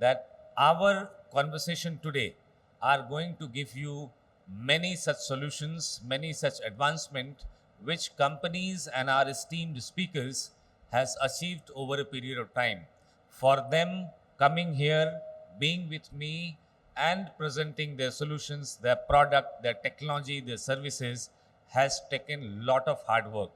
that our conversation today are going to give you many such solutions, many such advancement which companies and our esteemed speakers has achieved over a period of time. For them coming here, being with me and presenting their solutions, their product, their technology, their services has taken lot of hard work.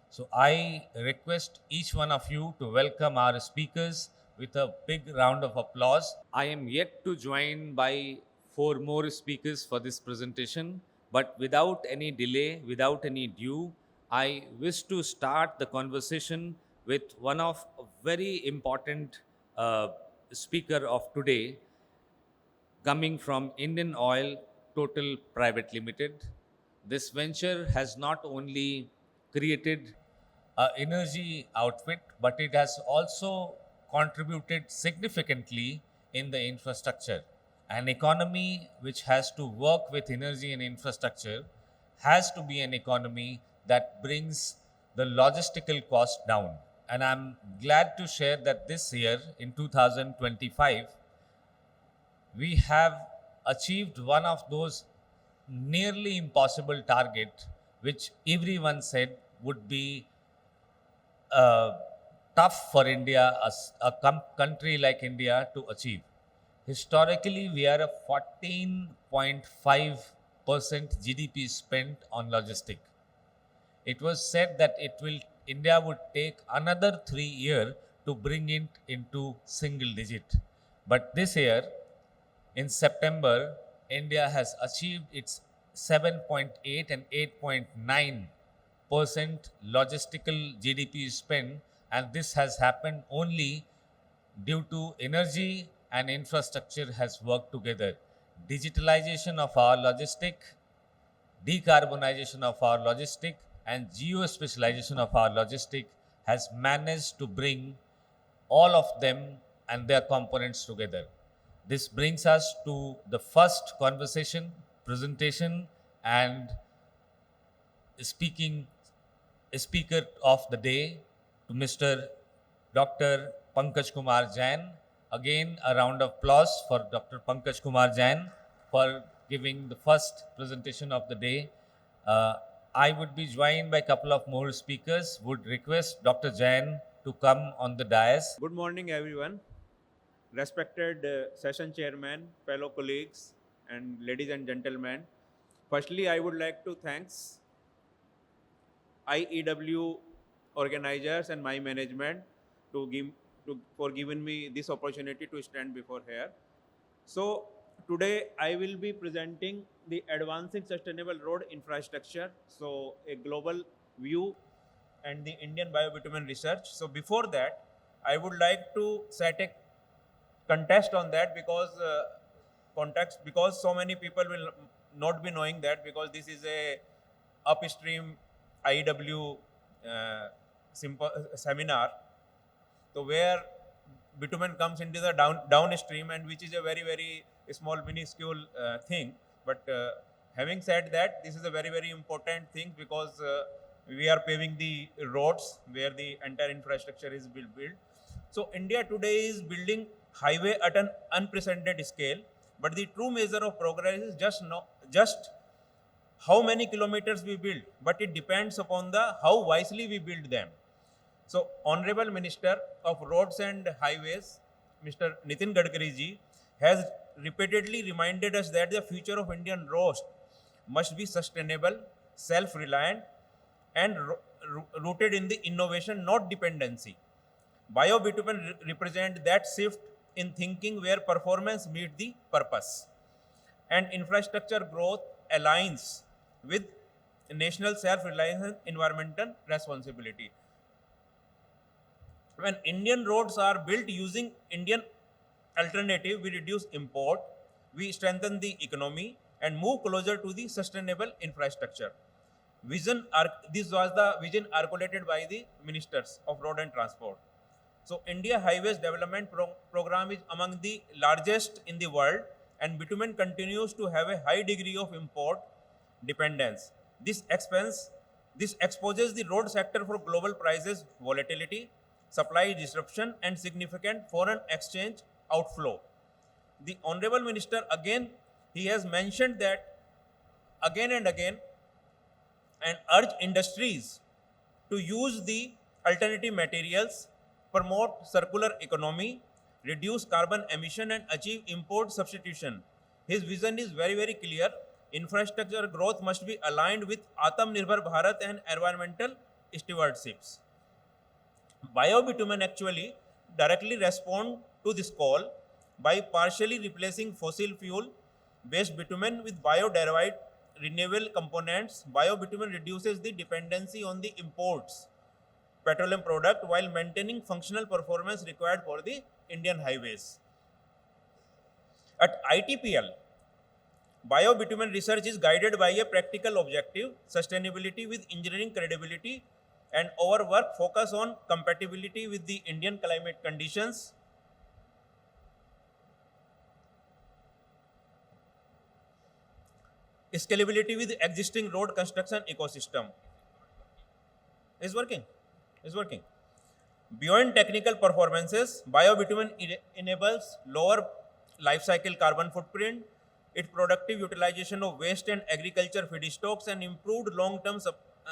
So I request each one of you to welcome our speakers with a big round of applause. I am yet to join by four more speakers for this presentation, but without any delay, without any due, I wish to start the conversation with one of a very important speaker of today, coming from Indian Oil Total Private Limited. This venture has not only created an energy outfit, but it has also contributed significantly in the infrastructure. An economy which has to work with energy and infrastructure has to be an economy that brings the logistical cost down. And I'm glad to share that this year, in 2025, we have achieved one of those nearly impossible target which everyone said would be uh, tough for India, as a country like India, to achieve. Historically, we are a 14.5% GDP spent on logistic. It was said that India would take another 3 years to bring it into single digit. But this year, in September, India has achieved its 7.8 and 8.9% logistical GDP spend, and this has happened only due to energy and infrastructure has worked together. Digitalization of our logistic, decarbonization of our logistic, and geospecialization of our logistic has managed to bring all of them and their components together. This brings us to the first conversation, presentation, and speaker of the day, to Mr. Dr. Pankaj Kumar Jain. Again, a round of applause for Dr. Pankaj Kumar Jain for giving the first presentation of the day. Uh, I would be joined by a couple of more speakers. Would request Dr. Jain to come on the dais. Good morning, everyone. Respected session chairman, fellow colleagues, and ladies and gentlemen. Firstly, I would like to thanks IEW organizers and my management for giving me this opportunity to stand before here. So today I will be presenting the advancing sustainable road infrastructure. So a global view and the Indian biobitumen research. So before that, I would like to set a contest on that because so many people will not be knowing that, because this is a upstream IEW seminar, so where bitumen comes into the downstream, and which is a very small minuscule thing. But having said that, this is a very important thing, because we are paving the roads where the entire infrastructure is built. So India today is building highway at an unprecedented scale, but the true measure of progress is just how many kilometers we build, but it depends upon the how wisely we build them. So Honorable Minister of Roads and Highways, Mr. Nitin Gadkari ji, has repeatedly reminded us that the future of Indian roads must be sustainable, self-reliant, and rooted in the innovation, not dependency. Biobitumen represent that shift in thinking where performance meets the purpose, and infrastructure growth aligns with national self-reliance and environmental responsibility. When Indian roads are built using Indian alternative, we reduce import, we strengthen the economy, and move closer to the sustainable infrastructure. This was the vision articulated by the ministers of road and transport. So India Highways Development Program is among the largest in the world, and bitumen continues to have a high degree of import dependence. This exposes the road sector for global prices volatility, supply disruption, and significant foreign exchange outflow. The Honorable Minister again, he has mentioned that again and again and urge industries to use the alternative materials, promote circular economy, reduce carbon emission and achieve import substitution. His vision is very, very clear. Infrastructure growth must be aligned with Atmanirbhar Bharat and environmental stewardships. Biobitumen actually directly respond to this call by partially replacing fossil fuel based bitumen with bio-derived renewable components. Biobitumen reduces the dependency on the imports petroleum product while maintaining functional performance required for the Indian highways. At ITPL, biobitumen research is guided by a practical objective, sustainability with engineering credibility, and our work focus on compatibility with the Indian climate conditions, scalability with existing road construction ecosystem. Is working. Is working. Beyond technical performances, biobitumen enables lower life cycle carbon footprint, its productive utilization of waste and agriculture feedstocks, and improved long-term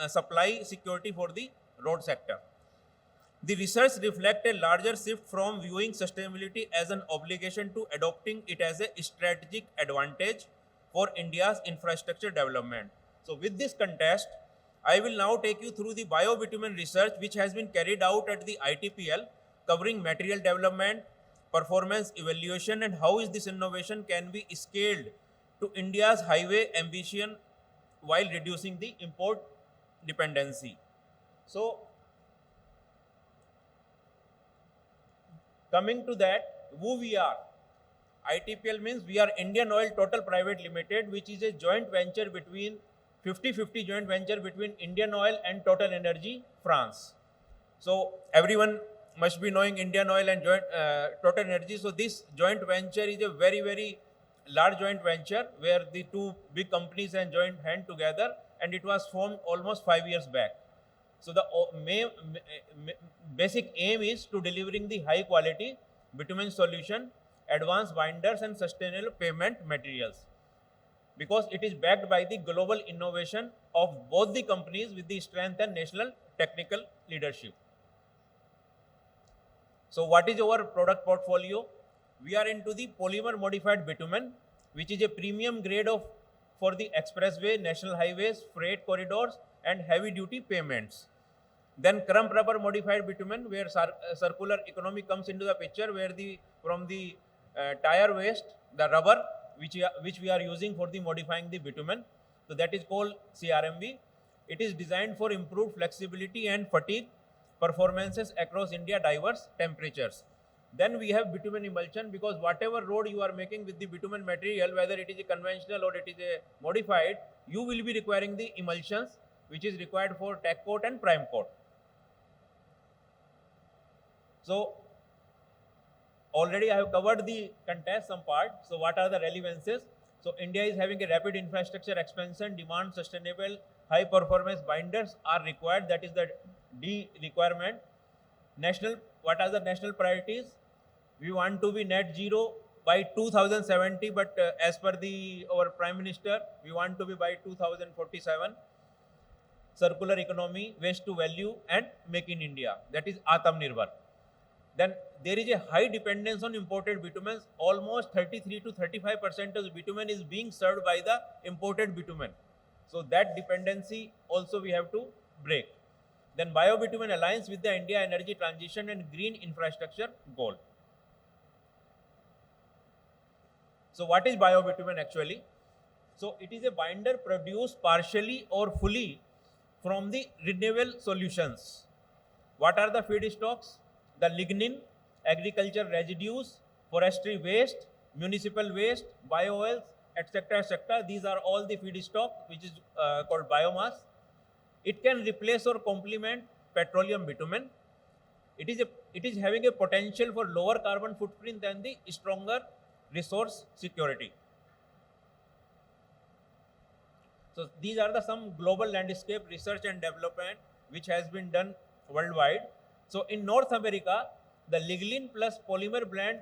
supply security for the road sector. The research reflects a larger shift from viewing sustainability as an obligation to adopting it as a strategic advantage for India's infrastructure development. So with this context, I will now take you through the biobitumen research which has been carried out at the ITPL, covering material development, performance evaluation, and how is this innovation can be scaled to India's highway ambition while reducing the import dependency. So, coming to that, who we are. ITPL means we are Indian Oil Total Private Limited, which is a joint venture between 50-50 joint venture between Indian Oil and Total Energy France. So everyone must be knowing Indian Oil and Total Energy. So this joint venture is a very, very large joint venture where the two big companies have joined hand together, and it was formed almost 5 years back. So the basic aim is to delivering the high quality bitumen solution, advanced binders and sustainable pavement materials, because it is backed by the global innovation of both the companies with the strength and national technical leadership. So what is our product portfolio? We are into the polymer modified bitumen, which is a premium grade for the expressway, national highways, freight corridors and heavy duty pavements. Then crumb rubber modified bitumen, where circular economy comes into the picture, where from the tire waste, the rubber which we are using for the modifying the bitumen, so that is called CRMB. It is designed for improved flexibility and fatigue performances across India diverse temperatures. Then we have bitumen emulsion, because whatever road you are making with the bitumen material, whether it is a conventional or it is a modified, you will be requiring the emulsions which is required for tack coat and prime coat. So already I have covered the contest some part. So what are the relevances? So India is having a rapid infrastructure expansion, demand sustainable high performance binders are required. That is the D requirement. What are the national priorities? We want to be net zero by 2070, but as per our Prime Minister, we want to be by 2047. Circular economy, waste to value and make in India. That is Atmanirbhar. Then there is a high dependence on imported bitumens. Almost 33 to 35% of bitumen is being served by the imported bitumen. So that dependency also we have to break. Then biobitumen aligns with the India energy transition and green infrastructure goal. So what is biobitumen actually? So it is a binder produced partially or fully from the renewable solutions. What are the feedstocks? The lignin, agriculture residues, forestry waste, municipal waste, bio-oils, etc., etc. These are all the feedstock which is called biomass. It can replace or complement petroleum bitumen. It is having a potential for lower carbon footprint than the stronger resource security. So these are some global landscape research and development which has been done worldwide. So in North America, the lignin plus polymer blend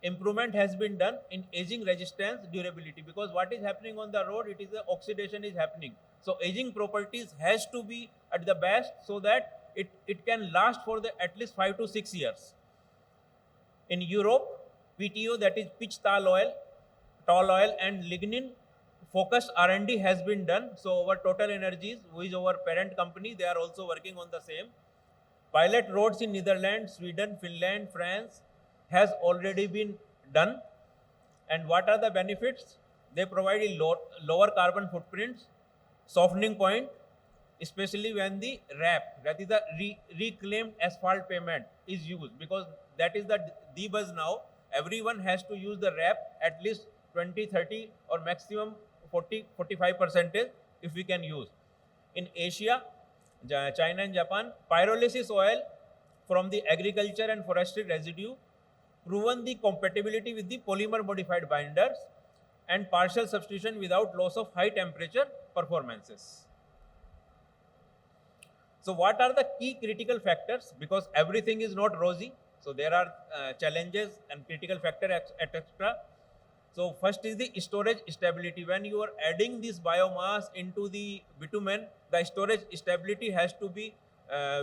improvement has been done in aging resistance durability, because what is happening on the road, it is the oxidation is happening. So aging properties has to be at the best so that it can last for the at least 5 to 6 years. In Europe, PTO, that is pitch tall oil and lignin focused R&D has been done. So our Total Energies, who is our parent company, they are also working on the same. Pilot roads in Netherlands, Sweden, Finland, France has already been done. And what are the benefits? They provide a lower carbon footprints, softening point, especially when the RAP, that is the reclaimed asphalt pavement, is used, because that is the buzz now. Everyone has to use the RAP at least 20, 30 or maximum 40, 45% if we can use. In Asia, China and Japan, pyrolysis oil from the agriculture and forestry residue proven the compatibility with the polymer modified binders and partial substitution without loss of high temperature performances. So what are the key critical factors? Because everything is not rosy. So there are challenges and critical factors, etc. So first is the storage stability. When you are adding this biomass into the bitumen, the storage stability has to be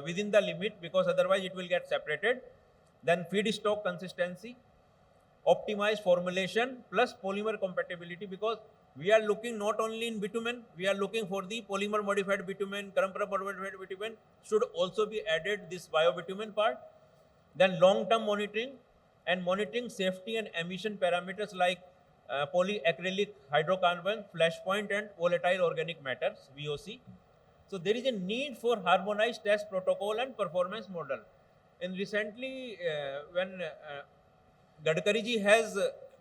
within the limit, because otherwise it will get separated. Then feedstock consistency, optimized formulation plus polymer compatibility, because we are looking not only in bitumen, we are looking for the polymer modified bitumen, Karampara modified bitumen should also be added, this biobitumen part. Then long-term monitoring and monitoring safety and emission parameters like polyacrylic hydrocarbon, flashpoint and volatile organic matters, VOC. So there is a need for harmonized test protocol and performance model. And recently, when Gadkari ji has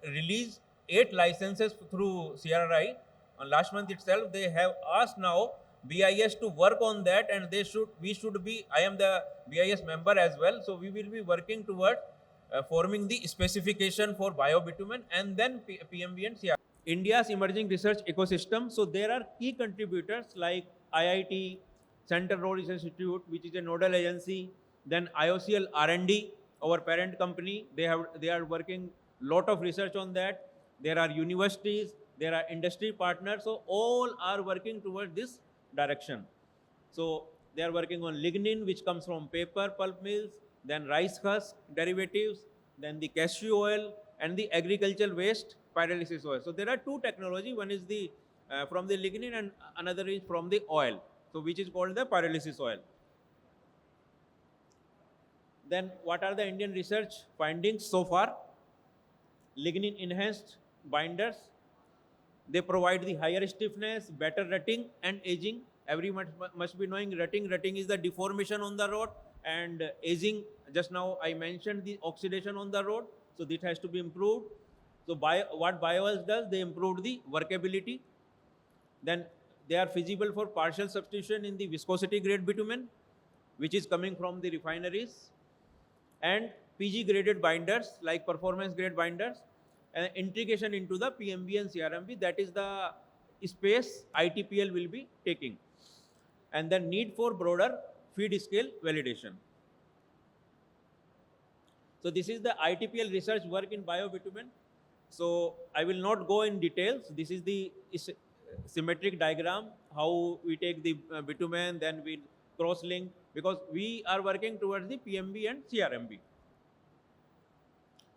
released 8 licenses through CRI, on last month itself, they have asked now BIS to work on that, and we should be, I am the BIS member as well, so we will be working toward forming the specification for biobitumen and then PMB and CRI. India's emerging research ecosystem. So there are key contributors like IIT, Central Road Research Institute, which is a nodal agency. Then IOCL R&D, our parent company, they are working lot of research on that. There are universities, there are industry partners, so all are working towards this direction. So they are working on lignin, which comes from paper pulp mills, then rice husk derivatives, then the cashew oil, and the agricultural waste pyrolysis oil. So there are 2 technology. One is the from the lignin, and another is from the oil, so which is called the pyrolysis oil. Then what are the Indian research findings so far? Lignin enhanced binders, they provide the higher stiffness, better rutting and aging. Everyone must be knowing rutting. Rutting is the deformation on the road, and aging, just now I mentioned the oxidation on the road, so this has to be improved. So what bioels does, they improve the workability. Then they are feasible for partial substitution in the viscosity grade bitumen, which is coming from the refineries, and PG graded binders like performance grade binders, and integration into the PMB and CRMB, that is the space ITPL will be taking. And then need for broader feed scale validation. So this is the ITPL research work in biobitumen. So I will not go in details. This is the symmetric diagram, how we take the bitumen, then we cross-link, because we are working towards the PMB and CRMB.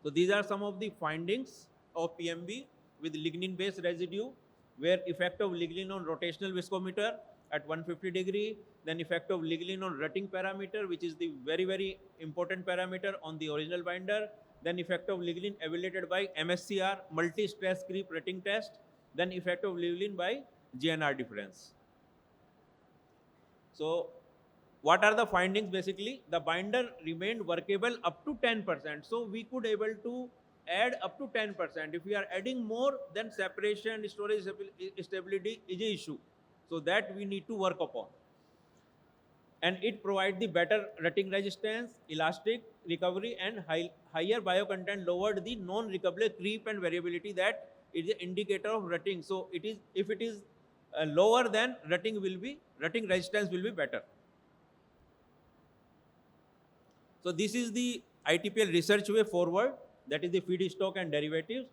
So these are some of the findings of PMB with lignin-based residue, where effect of lignin on rotational viscometer at 150 degree, then effect of lignin on rutting parameter, which is the very, very important parameter on the original binder, then effect of lignin evaluated by MSCR, multi-stress creep rutting test, then effect of lignin by GNR difference. So what are the findings? Basically, the binder remained workable up to 10%. So we could able to add up to 10%. If we are adding more, then separation, storage stability is an issue. So that we need to work upon. And it provides the better rutting resistance, elastic recovery, and higher biocontent lowered the non-recoverable creep and variability, that is an indicator of rutting. So it is, if it is lower, then rutting resistance will be better. So this is the ITPL research way forward. that is the feedstock and derivatives,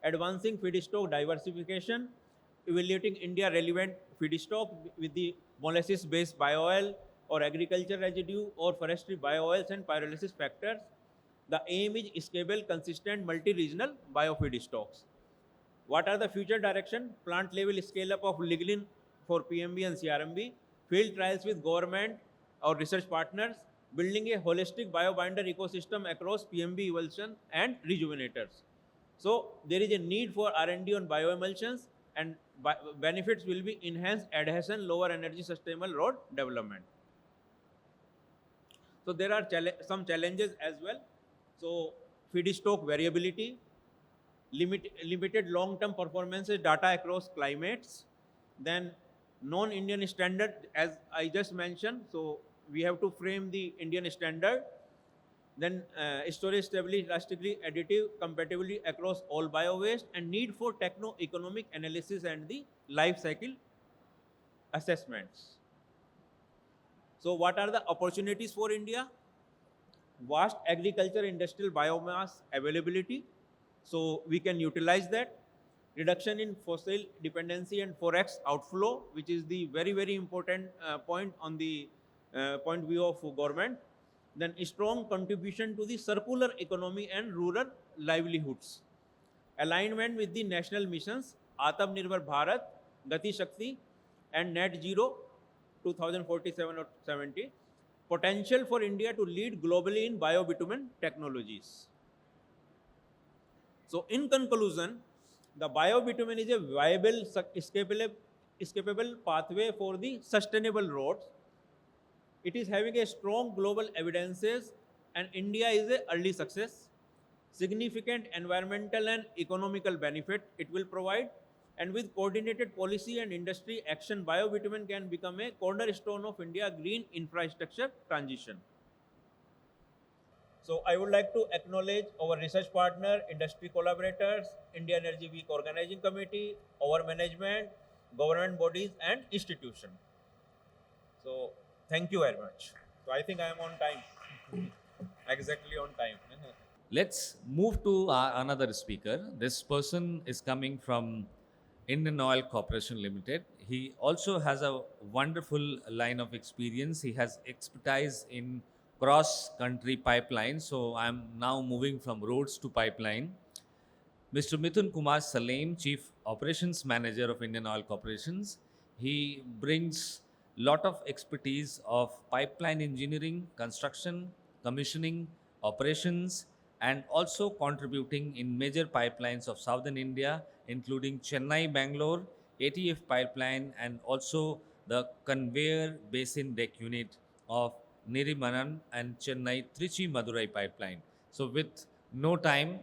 advancing feedstock diversification, evaluating India relevant feedstock with the molasses-based bio-oil or agriculture residue or forestry bio-oils and pyrolysis factors. The aim is stable, consistent, multi-regional biofeedstocks. What are the future direction? Plant level scale up of lignin for PMB and CRMB, field trials with government or research partners, building a holistic biobinder ecosystem across PMB emulsion and rejuvenators. So there is a need for R&D on bioemulsions, and benefits will be enhanced adhesion, lower energy sustainable road development. So there are some challenges as well. So feedstock variability, limited long-term performances data across climates, then non-Indian standard, as I just mentioned. So we have to frame the Indian standard, then storage stability, elastically additive compatibility across all bio-waste, and need for techno-economic analysis and the life cycle assessments. So what are the opportunities for India? Vast agriculture industrial biomass availability, so we can utilize that. Reduction in fossil dependency and forex outflow, which is the very important point on the point view of government. Then a strong contribution to the circular economy and rural livelihoods. Alignment with the national missions, Atmanirbhar Bharat, Gati Shakti, and Net Zero 2047 or 70. Potential for India to lead globally in biobitumen technologies. So in conclusion, the biobitumen is a viable, escapable pathway for the sustainable roads. It is having a strong global evidences, and India is an early success. Significant environmental and economical benefit it will provide, and with coordinated policy and industry action, biobitumen can become a cornerstone of India green infrastructure transition. So I would like to acknowledge our research partner, industry collaborators, India Energy Week Organizing Committee, our management, government bodies and institutions. So thank you very much. So I think I am on time, exactly on time. Let's move to another speaker. This person is coming from Indian Oil Corporation Limited. He also has a wonderful line of experience. He has expertise in cross-country pipeline. So I'm now moving from roads to pipeline. Mr. Mithun Kumar Salem, Chief Operations Manager of Indian Oil Corporations. He brings lot of expertise of pipeline engineering, construction, commissioning, operations, and also contributing in major pipelines of southern India, including Chennai, Bangalore, ATF pipeline, and also the conveyor basin deck unit of Nirimanan and Chennai Trichy Madurai pipeline. So with no time,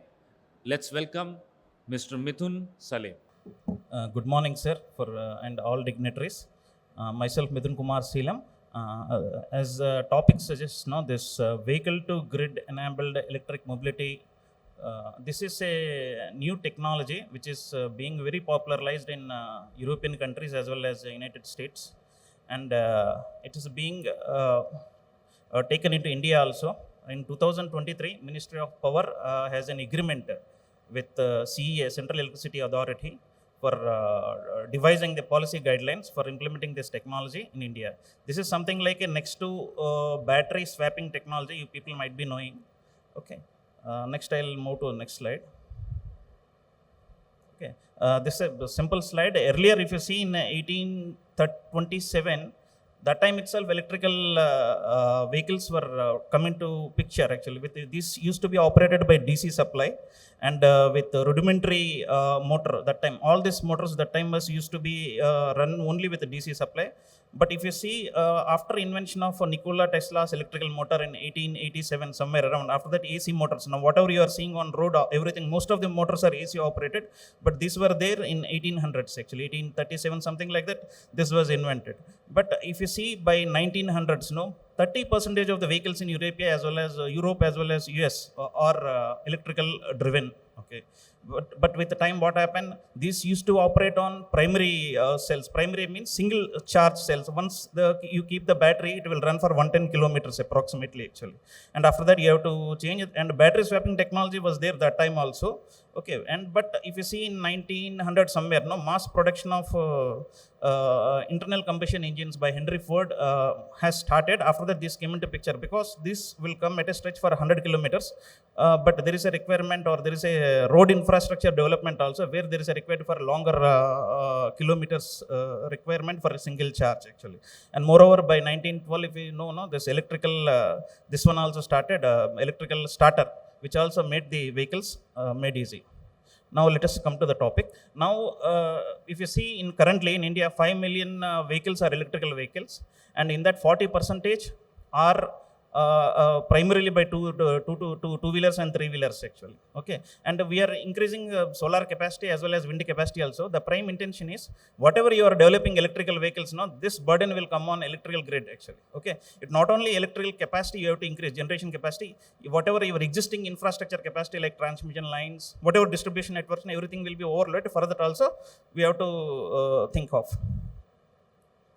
let's welcome Mr. Mithun Salem. Good morning, sir, and all dignitaries. Myself, Mithun Kumar Seelam. As topic suggests, no, this vehicle to grid enabled electric mobility. This is a new technology which is being very popularized in European countries as well as the United States, and it is being taken into India also. In 2023, Ministry of Power has an agreement with CEA, Central Electricity Authority, for devising the policy guidelines for implementing this technology in India. This is something like a next to battery swapping technology you people might be knowing. Okay. Next, I'll move to the next slide. Okay. This is a simple slide. Earlier, if you see in 1827, that time itself electrical vehicles were coming to picture actually. These used to be operated by DC supply, and with rudimentary motor that time. All these motors that time was used to be run only with the DC supply. But if you see after invention of Nikola Tesla's electrical motor in 1887, somewhere around, after that AC motors. Now whatever you are seeing on road, everything, most of the motors are AC operated, but these were there in 1800s actually, 1837, something like that, this was invented. But if you see by 1900s, 30% of the vehicles in Europe as well as US are electrical driven. Okay. Okay, but with the time, what happened? These used to operate on primary cells. Primary means single charge cells. Once you keep the battery, it will run for 110 kilometers approximately actually. And after that, you have to change it. And battery swapping technology was there that time also. Okay, and but if you see in 1900 somewhere, no mass production of internal combustion engines by Henry Ford has started. After that, this came into picture because this will come at a stretch for 100 kilometers. But there is a requirement, or there is a road infrastructure development also, where there is a requirement for longer kilometers requirement for a single charge actually. And moreover, by 1912, if you know, no, this electrical, this one also started, electrical starter, which also made the vehicles made easy. Now let us come to the topic. Now, if you see in currently in India, 5 million vehicles are electrical vehicles, and in that 40% are primarily by two-wheelers and three-wheelers actually. Okay, and we are increasing solar capacity as well as wind capacity also. The prime intention is whatever you are developing electrical vehicles now, this burden will come on electrical grid actually. Okay, it not only electrical capacity, you have to increase generation capacity, whatever your existing infrastructure capacity like transmission lines, whatever distribution networks, and everything will be overloaded. For that also we have to think of.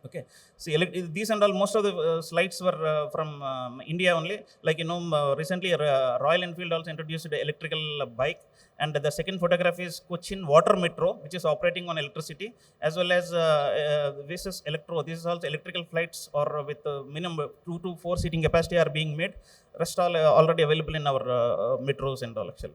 Okay, see, these and all, most of the slides were from India only. Like, you know, recently Royal Enfield also introduced the electrical bike. And the second photograph is Cochin Water Metro, which is operating on electricity, as well as this is Electro. This is also electrical flights, or with minimum 2 to 4 seating capacity are being made. Rest all already available in our metros and all actually.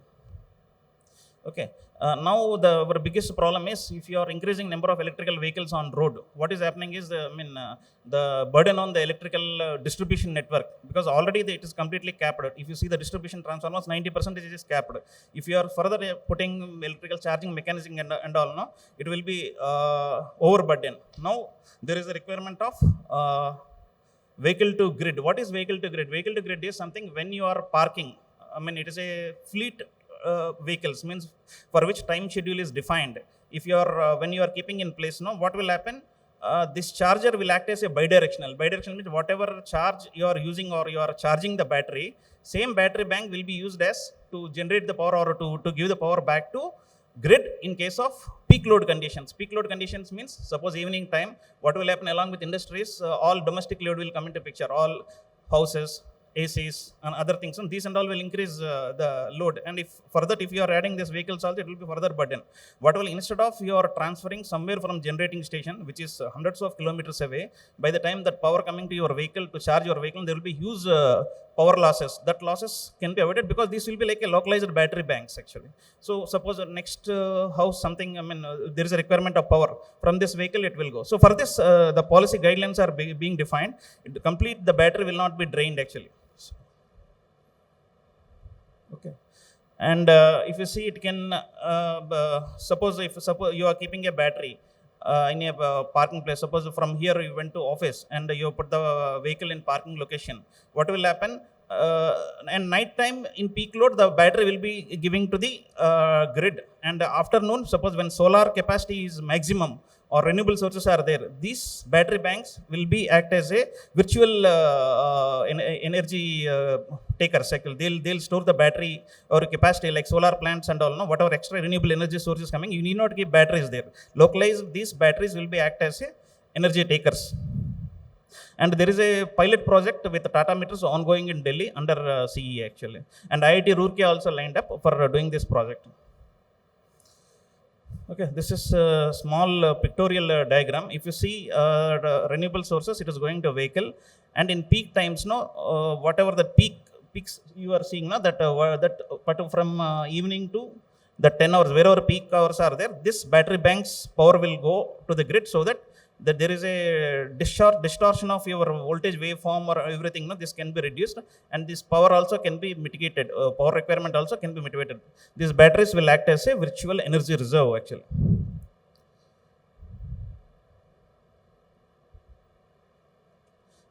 Okay, now our biggest problem is, if you are increasing number of electrical vehicles on road, what is happening is the burden on the electrical distribution network, because already it is completely capped. If you see the distribution transformers, 90% is capped. If you are further putting electrical charging mechanism and all, no, it will be overburden. Now there is a requirement of vehicle to grid. What is vehicle to grid? Vehicle to grid is something when you are parking. It is a fleet vehicles, means for which time schedule is defined. If you are when you are keeping in place, no, what will happen? This charger will act as a bidirectional. Bidirectional means whatever charge you are using, or you are charging the battery, same battery bank will be used as to generate the power, or to give the power back to grid in case of peak load conditions. Peak load conditions means, suppose evening time, what will happen along with industries, all domestic load will come into picture, all houses, ACs and other things, and these and all will increase the load. And if further, if you are adding these vehicles also, it will be further burden. What will, instead of you are transferring somewhere from generating station, which is hundreds of kilometers away, by the time that power coming to your vehicle to charge your vehicle, there will be huge power losses. That losses can be avoided because this will be like a localized battery banks actually. So suppose next house something, there is a requirement of power from this vehicle, it will go. So for this, the policy guidelines are being defined. Complete the battery will not be drained actually. Okay, and if you see, it can suppose you are keeping a battery in a parking place. Suppose from here you went to office and you put the vehicle in parking location. What will happen? And night time in peak load, the battery will be giving to the grid. And afternoon, suppose when solar capacity is maximum or renewable sources are there, these battery banks will be act as a virtual energy taker cycle. They'll store the battery or capacity like solar plants and all. No, whatever extra renewable energy source is coming, you need not keep batteries there. Localize these batteries will be act as a energy takers. And there is a pilot project with Tata Meters ongoing in Delhi under CE actually. And IIT Roorkee also lined up for doing this project. Okay, this is a small pictorial diagram. If you see renewable sources, it is going to vehicle, and in peak times, no, whatever the peaks you are seeing now, but from evening to the 10 hours, wherever peak hours are there, this battery bank's power will go to the grid, so that there is a distortion of your voltage waveform or everything. No, this can be reduced, and this power also can be mitigated. Power requirement also can be mitigated. These batteries will act as a virtual energy reserve actually.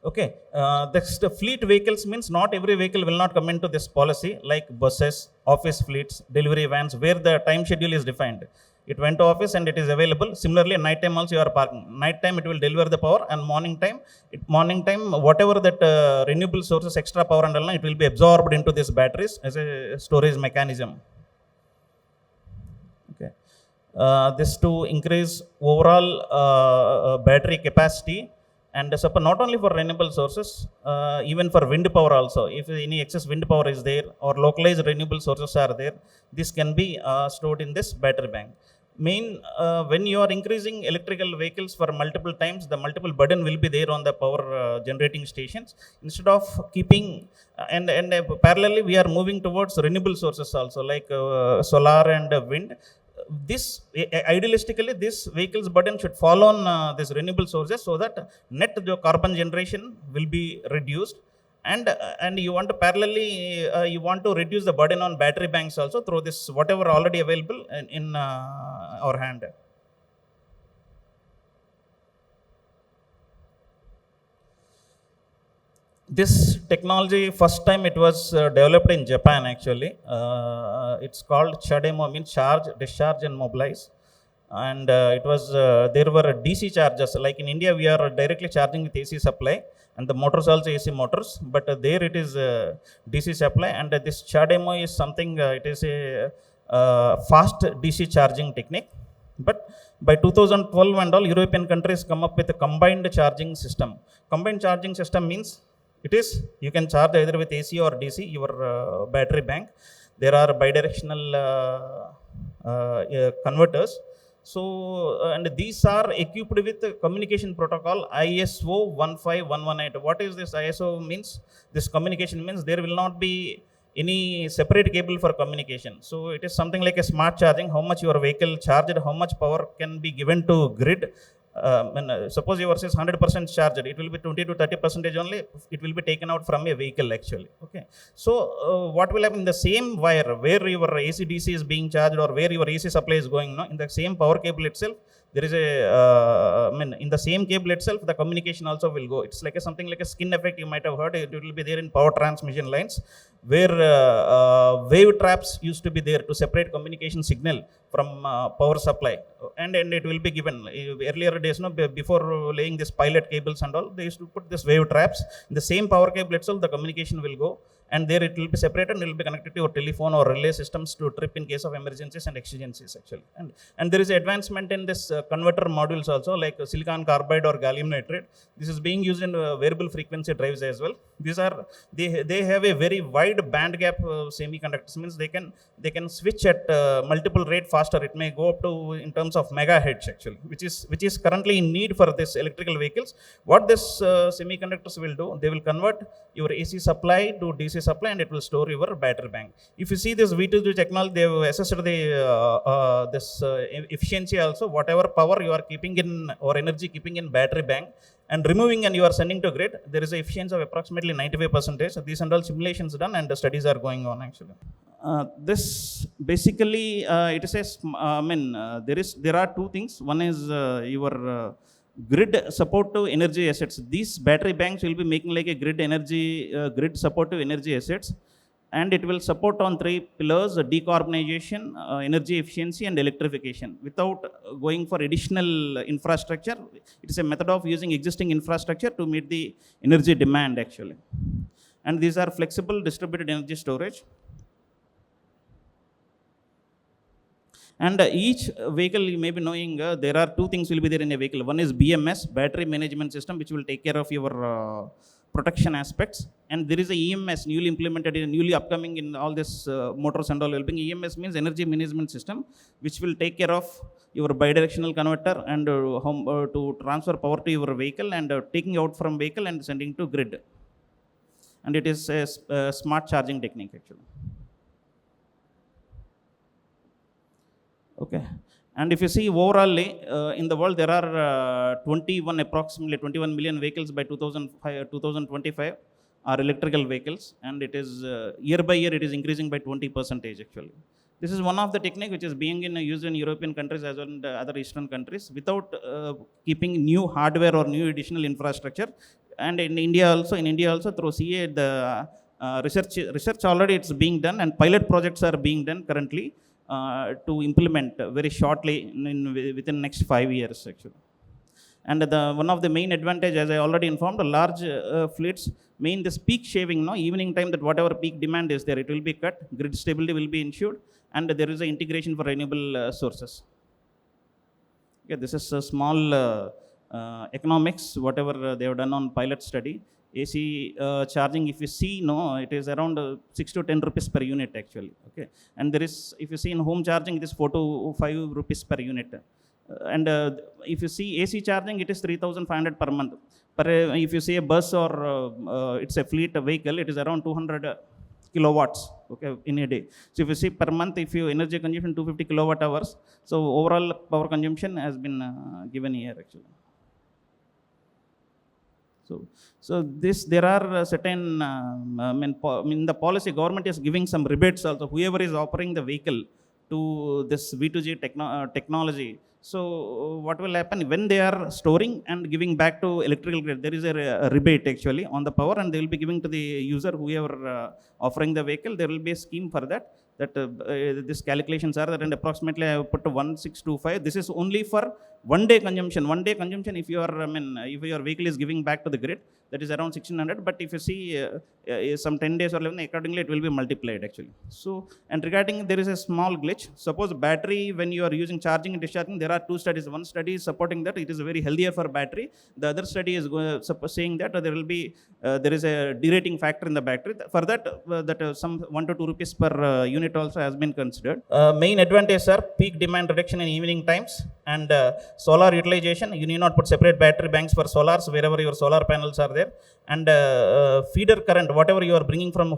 Okay, the fleet vehicles means not every vehicle will not come into this policy, like buses, office fleets, delivery vans, where the time schedule is defined. It went to office and it is available. Similarly, night time also you are parking. Night time it will deliver the power, and morning time whatever that renewable sources extra power and all, it will be absorbed into these batteries as a storage mechanism. This to increase overall battery capacity and support not only for renewable sources, even for wind power also. If any excess wind power is there or localized renewable sources are there, this can be stored in this battery bank. When you are increasing electrical vehicles for multiple times, the multiple burden will be there on the power generating stations. Instead of keeping parallelly, we are moving towards renewable sources also, like solar and wind. This idealistically, this vehicle's burden should fall on this renewable sources, so that net the carbon generation will be reduced. And you want to parallelly you want to reduce the burden on battery banks also through this whatever already available in our hand. This technology first time it was developed in Japan actually. It's called CHAdeMO, means charge, discharge and mobilize. And it was there were DC chargers, like in India we are directly charging with AC supply, and the motors also AC motors, but there it is DC supply. And this CHAdeMO is something, it is a fast DC charging technique. But by 2012 and all, European countries come up with a combined charging system. Combined charging system means it is, you can charge either with AC or DC your battery bank. There are bidirectional converters. So, and these are equipped with communication protocol ISO 15118. What is this ISO means? This communication means there will not be any separate cable for communication. So it is something like a smart charging, how much your vehicle charged, how much power can be given to grid. Suppose yours is 100% charged, it will be 20 to 30% only, it will be taken out from a vehicle actually. Okay. So what will happen in the same wire where your AC DC is being charged or where your AC supply is going, no, in the same power cable itself, there is a, in the same cable itself, the communication also will go. It's like something like a skin effect you might have heard. It will be there in power transmission lines, where wave traps used to be there to separate communication signal from power supply, and it will be given. Earlier days, no, before laying this pilot cables and all, they used to put this wave traps. In the same power cable itself, the communication will go, and there it will be separated and it will be connected to your telephone or relay systems to trip in case of emergencies and exigencies actually. And there is advancement in this converter modules also, like silicon carbide or gallium nitride. This is being used in variable frequency drives as well. These are, they have a very wide band gap semiconductors, means they can switch at multiple rate faster. It may go up to in terms of megahertz actually, which is currently in need for this electrical vehicles. What this semiconductors will do, they will convert your AC supply to DC supply, and it will store your battery bank. If you see this V2G technology, they have assessed the efficiency also. Whatever power you are keeping in or energy keeping in battery bank and removing and you are sending to grid, there is an efficiency of approximately 95%. So these and all simulations done and the studies are going on actually. This basically it is a there are two things. One is your grid support to energy assets. These battery banks will be making like a grid support to energy assets, and it will support on three pillars: decarbonization, energy efficiency and electrification, without going for additional infrastructure. It is a method of using existing infrastructure to meet the energy demand actually. And these are flexible distributed energy storage. And each vehicle, you may be knowing, there are two things will be there in a vehicle. One is BMS, battery management system, which will take care of your protection aspects. And there is a EMS, newly implemented, newly upcoming in all this motors and all will be. EMS means energy management system, which will take care of your bidirectional converter and to transfer power to your vehicle and taking out from vehicle and sending to grid. And it is a smart charging technique actually. Okay, and if you see overall in the world, there are approximately 21 million vehicles by 2025 are electrical vehicles, and it is year by year it is increasing by 20% actually. This is one of the technique which is being used in European countries as well as other Eastern countries without keeping new hardware or new additional infrastructure. And in India also through CA the research already it's being done, and pilot projects are being done currently. To implement very shortly within next 5 years actually. And one of the main advantage, as I already informed, large fleets this peak shaving, evening time, that whatever peak demand is there, it will be cut, grid stability will be ensured, and there is an integration for renewable sources. Okay, this is a small economics, whatever they have done on pilot study. AC charging, if you see, no, it is around 6 to 10 rupees per unit actually. Okay, and there is, if you see in home charging, it is 4 to 5 rupees per unit. And if you see AC charging, it is 3,500 per month. But if you see a bus or it's a fleet vehicle, it is around 200 kilowatts, okay, in a day. So if you see per month, if you energy consumption 250 kilowatt hours, so overall power consumption has been given here actually. So this, there are certain, the policy, government is giving some rebates also, whoever is operating the vehicle to this V2G technology. So what will happen when they are storing and giving back to electrical grid? There is a rebate actually on the power, and they will be giving to the user, whoever offering the vehicle. There will be a scheme for that. These calculations are that, and approximately I have put to 1625. This is only for 1 day consumption. 1 day consumption, if you are, if your vehicle is giving back to the grid, that is around 1600. But if you see some 10 days or 11, accordingly it will be multiplied actually. So, and regarding, there is a small glitch. Suppose battery, when you are using charging and discharging, there are two studies. One study is supporting that it is very healthier for battery. The other study is saying that there will be there is a derating factor in the battery. For that, some 1 to 2 rupees per unit also has been considered. Main advantages are peak demand reduction in evening times and solar utilization. You need not put separate battery banks for solars wherever your solar panels are there. And feeder current, whatever you are bringing from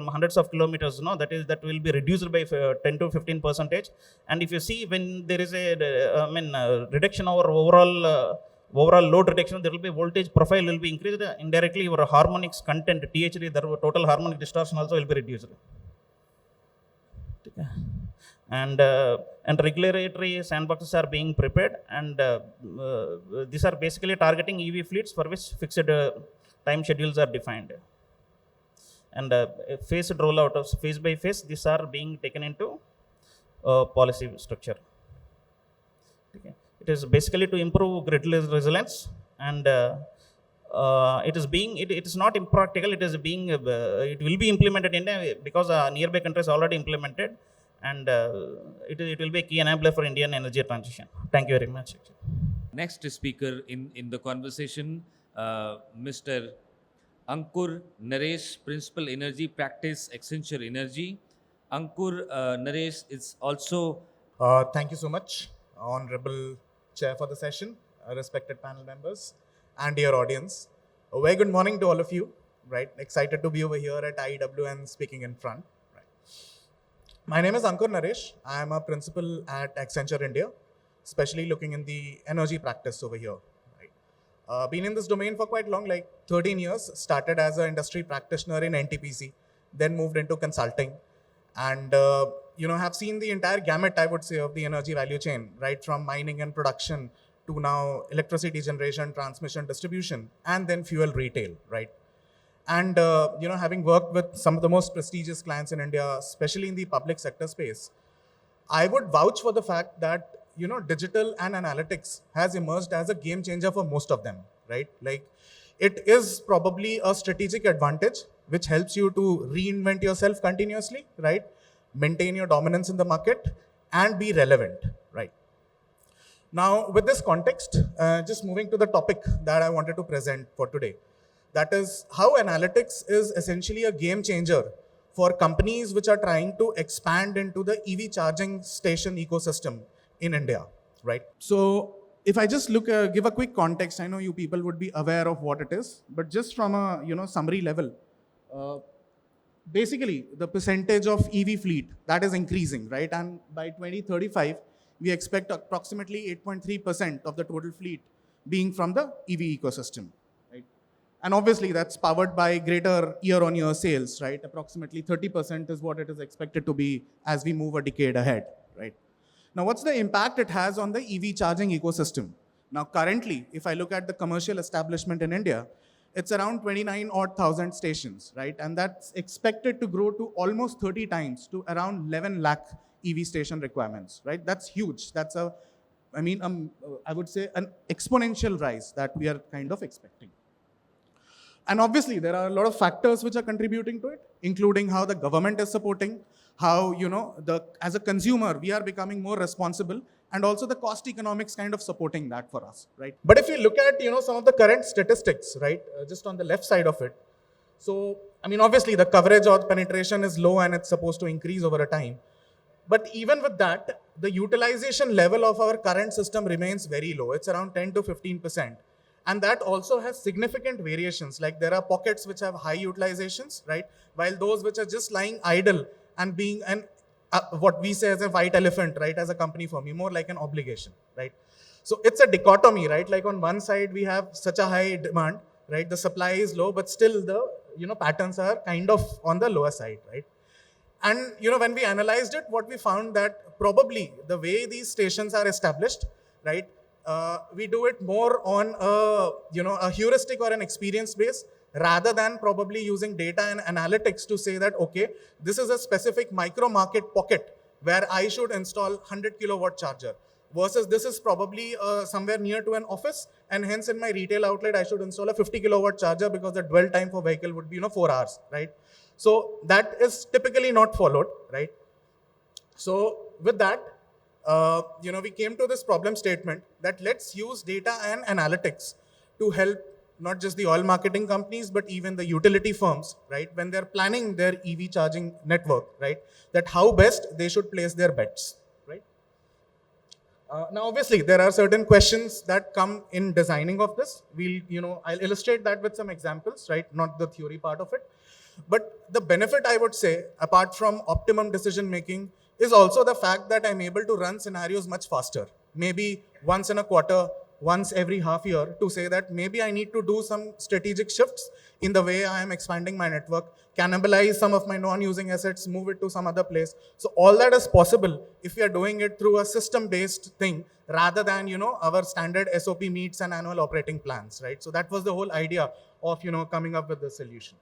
hundreds of kilometers, that will be reduced by 10 to 15%. And if you see, when there is a reduction over overall load reduction, there will be voltage profile will be increased. Indirectly, your harmonics content, THD, the total harmonic distortion also will be reduced. And regulatory sandboxes are being prepared, and these are basically targeting EV fleets for which fixed time schedules are defined. And phased rollout of phase by phase, these are being taken into policy structure. Okay. It is basically to improve grid resilience, and it is not impractical. It is being it will be implemented in because nearby countries already implemented, and it will be a key enabler for Indian energy transition. Thank you very much. Next speaker in the conversation, Mr. Ankur Naresh, Principal Energy Practice, Accenture Energy. Ankur Naresh is also... Thank you so much, Honorable Chair, for the session, respected panel members, and dear audience. A very good morning to all of you. Right, excited to be over here at IEW and speaking in front. Right. My name is Ankur Naresh. I am a principal at Accenture India, especially looking in the energy practice over here. Right. Been in this domain for quite long, like 13 years. Started as an industry practitioner in NTPC, then moved into consulting, and have seen the entire gamut, I would say, of the energy value chain, right from mining and production to now electricity generation, transmission, distribution, and then fuel retail, right? And, having worked with some of the most prestigious clients in India, especially in the public sector space, I would vouch for the fact that, digital and analytics has emerged as a game changer for most of them, right? Like, it is probably a strategic advantage which helps you to reinvent yourself continuously, right? Maintain your dominance in the market and be relevant, right? Now, with this context, just moving to the topic that I wanted to present for today, that is how analytics is essentially a game changer for companies which are trying to expand into the EV charging station ecosystem in India, right? So if I just give a quick context, I know you people would be aware of what it is, but just from a summary level, basically the percentage of EV fleet that is increasing, right? And by 2035, we expect approximately 8.3% of the total fleet being from the EV ecosystem, right? And obviously that's powered by greater year-on-year sales, right? Approximately 30% is what it is expected to be as we move a decade ahead, right? Now, what's the impact it has on the EV charging ecosystem? Now, currently, if I look at the commercial establishment in India, it's around 29,000 stations, right? And that's expected to grow to almost 30 times to around 11 lakh EV station requirements, right? That's huge. That's I would say an exponential rise that we are kind of expecting. And obviously, there are a lot of factors which are contributing to it, including how the government is supporting, how, as a consumer, we are becoming more responsible and also the cost economics kind of supporting that for us, right? But if you look at, some of the current statistics, right, just on the left side of it, so, I mean, obviously the coverage or penetration is low and it's supposed to increase over a time. But even with that, the utilization level of our current system remains very low. It's around 10 to 15%. And that also has significant variations. Like there are pockets which have high utilizations, right? While those which are just lying idle and being what we say as a white elephant, right? As a company for me, more like an obligation, right? So it's a dichotomy, right? Like on one side, we have such a high demand, right? The supply is low, but still the, patterns are kind of on the lower side, right? And, when we analyzed it, what we found that probably the way these stations are established, right? We do it more on a heuristic or an experience base rather than probably using data and analytics to say that, okay, this is a specific micro market pocket where I should install 100 kilowatt charger versus this is probably somewhere near to an office and hence in my retail outlet, I should install a 50 kilowatt charger because the dwell time for vehicle would be, 4 hours, right? So that is typically not followed, right? So with that, we came to this problem statement that let's use data and analytics to help not just the oil marketing companies, but even the utility firms, right? When they're planning their EV charging network, right? That how best they should place their bets, right? Now, obviously, there are certain questions that come in designing of this. I'll illustrate that with some examples, right? Not the theory part of it. But the benefit, I would say, apart from optimum decision making, is also the fact that I'm able to run scenarios much faster. Maybe once in a quarter, once every half year, to say that maybe I need to do some strategic shifts in the way I am expanding my network, cannibalize some of my non-using assets, move it to some other place. So all that is possible if we are doing it through a system-based thing rather than, our standard SOP meets and annual operating plans, right? So that was the whole idea of, coming up with the solution.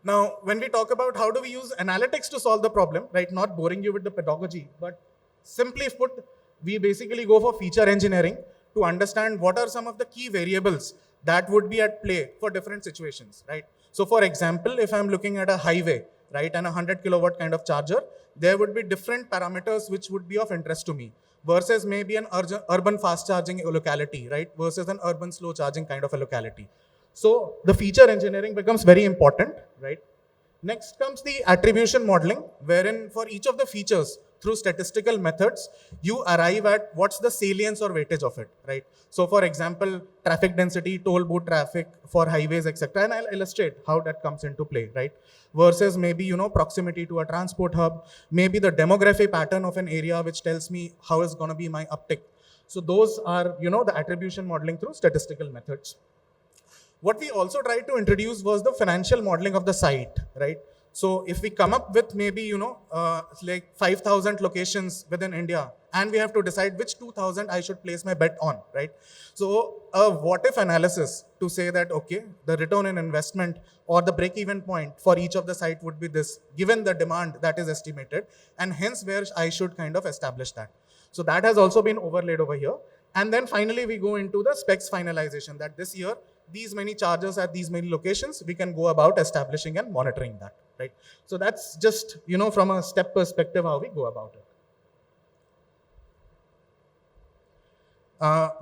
Now, when we talk about how do we use analytics to solve the problem, right, not boring you with the pedagogy, but simply put, we basically go for feature engineering to understand what are some of the key variables that would be at play for different situations, right? So for example, if I'm looking at a highway, right, and a 100 kilowatt kind of charger, there would be different parameters which would be of interest to me versus maybe an urban fast charging locality, right, versus an urban slow charging kind of a locality. So the feature engineering becomes very important, right? Next comes the attribution modeling, wherein for each of the features, through statistical methods, you arrive at what's the salience or weightage of it, right? So for example, traffic density, toll booth traffic for highways, etc. And I'll illustrate how that comes into play, right? Versus maybe, proximity to a transport hub, maybe the demography pattern of an area, which tells me how is going to be my uptick. So those are, the attribution modeling through statistical methods. What we also tried to introduce was the financial modeling of the site, right? So if we come up with maybe, like 5,000 locations within India, and we have to decide which 2,000 I should place my bet on, right? So a what if analysis to say that, okay, the return on investment or the break-even point for each of the site would be this, given the demand that is estimated, and hence where I should kind of establish that. So that has also been overlaid over here. And then finally, we go into the specs finalization that this year, these many chargers at these many locations, we can go about establishing and monitoring that, right? So that's just, from a step perspective, how we go about it.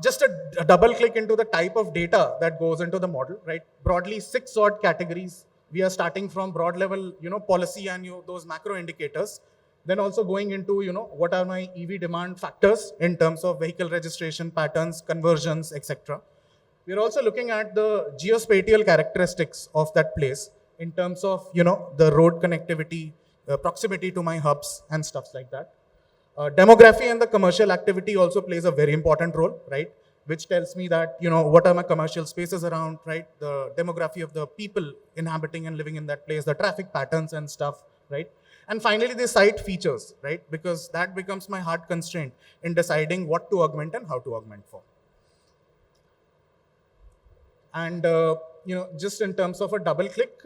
Just a double click into the type of data that goes into the model, right? Broadly 6 odd categories. We are starting from broad level, policy and those macro indicators. Then also going into, what are my EV demand factors in terms of vehicle registration patterns, conversions, etc. We're also looking at the geospatial characteristics of that place in terms of, the road connectivity, proximity to my hubs and stuff like that. Demography and the commercial activity also plays a very important role, right? Which tells me that, what are my commercial spaces around, right? The demography of the people inhabiting and living in that place, the traffic patterns and stuff, right? And finally, the site features, right? Because that becomes my hard constraint in deciding what to augment and how to augment for. And, just in terms of a double click,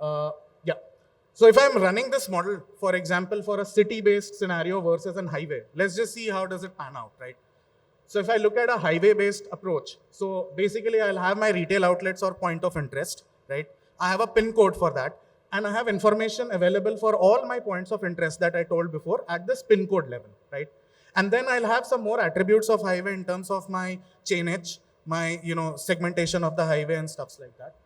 yeah. So if I'm running this model, for example, for a city-based scenario versus a highway, let's just see how does it pan out, right? So if I look at a highway-based approach, so basically I'll have my retail outlets or point of interest, right? I have a pin code for that, and I have information available for all my points of interest that I told before at this pin code level, right? And then I'll have some more attributes of highway in terms of my chainage, my, segmentation of the highway and stuffs like that.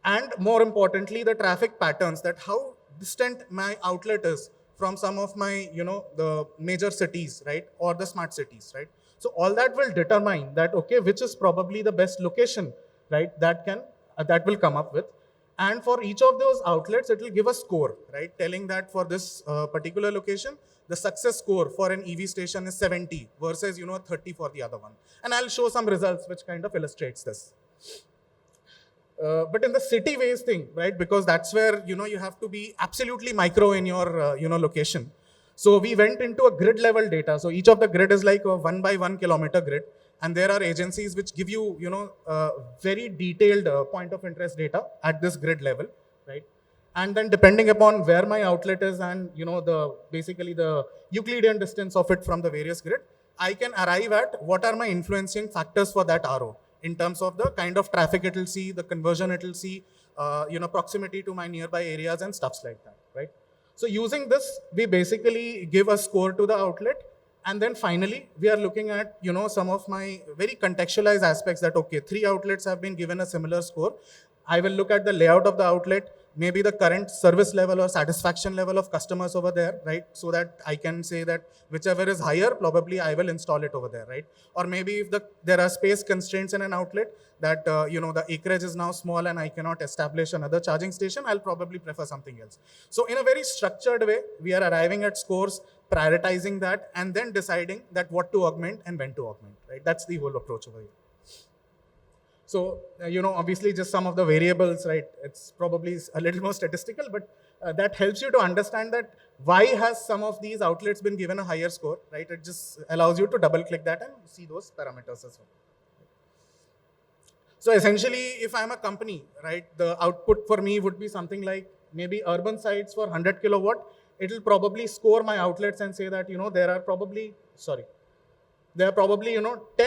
And more importantly, the traffic patterns, that how distant my outlet is from some of my, the major cities, right? Or the smart cities, right? So all that will determine that, okay, which is probably the best location, right? That will come up with. And for each of those outlets, it will give a score, right? Telling that for this particular location, the success score for an EV station is 70 versus, 30 for the other one. And I'll show some results which kind of illustrates this. But in the city ways thing, right? Because that's where, you have to be absolutely micro in your, location. So we went into a grid level data. So each of the grid is like a 1 by 1 kilometer grid. And there are agencies which give you, very detailed point of interest data at this grid level, right? And then depending upon where my outlet is and, basically the Euclidean distance of it from the various grid, I can arrive at what are my influencing factors for that RO in terms of the kind of traffic it will see, the conversion it will see, proximity to my nearby areas and stuffs like that, right? So using this, we basically give a score to the outlet. And then finally, we are looking at, some of my very contextualized aspects that, okay, 3 outlets have been given a similar score. I will look at the layout of the outlet, maybe the current service level or satisfaction level of customers over there, right? So that I can say that whichever is higher, probably I will install it over there, right? Or maybe if there are space constraints in an outlet that, the acreage is now small and I cannot establish another charging station, I'll probably prefer something else. So in a very structured way, we are arriving at scores, prioritizing that, and then deciding that what to augment and when to augment, right? That's the whole approach over here. So, obviously just some of the variables, right? It's probably a little more statistical, but that helps you to understand that why has some of these outlets been given a higher score, right? It just allows you to double click that and see those parameters as well. So essentially, if I'm a company, right, the output for me would be something like maybe urban sites for 100 kilowatt. It'll probably score my outlets and say that, there are probably, 10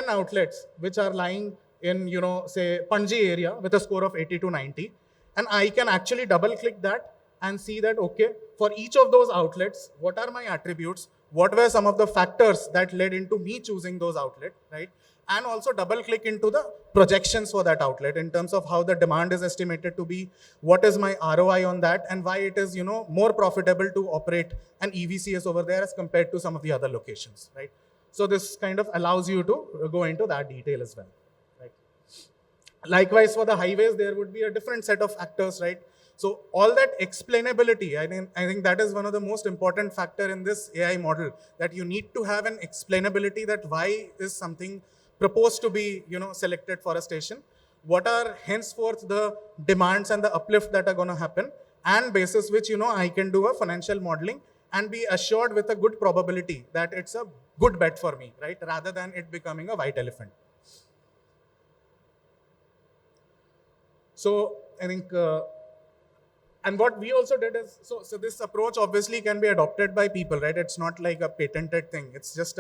outlets which are lying in, say, Panji area with a score of 80 to 90. And I can actually double click that and see that, okay, for each of those outlets, what are my attributes? What were some of the factors that led into me choosing those outlets, right? And also double click into the projections for that outlet in terms of how the demand is estimated to be, what is my ROI on that, and why it is, more profitable to operate an EVCS over there as compared to some of the other locations, right? So this kind of allows you to go into that detail as well. Likewise, for the highways, there would be a different set of factors, right? So all that explainability, I think that is one of the most important factor in this AI model, that you need to have an explainability that why is something proposed to be, selected for a station, what are henceforth the demands and the uplift that are going to happen, and basis which, I can do a financial modeling and be assured with a good probability that it's a good bet for me, right? Rather than it becoming a white elephant. So I think, and what we also did is, so this approach obviously can be adopted by people, right? It's not like a patented thing. It's just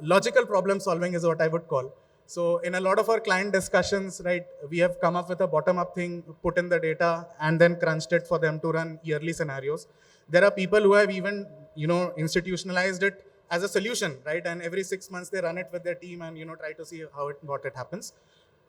logical problem solving is what I would call. So in a lot of our client discussions, right, we have come up with a bottom-up thing, put in the data, and then crunched it for them to run yearly scenarios. There are people who have even, institutionalized it as a solution, right? And every 6 months they run it with their team and, try to see what it happens.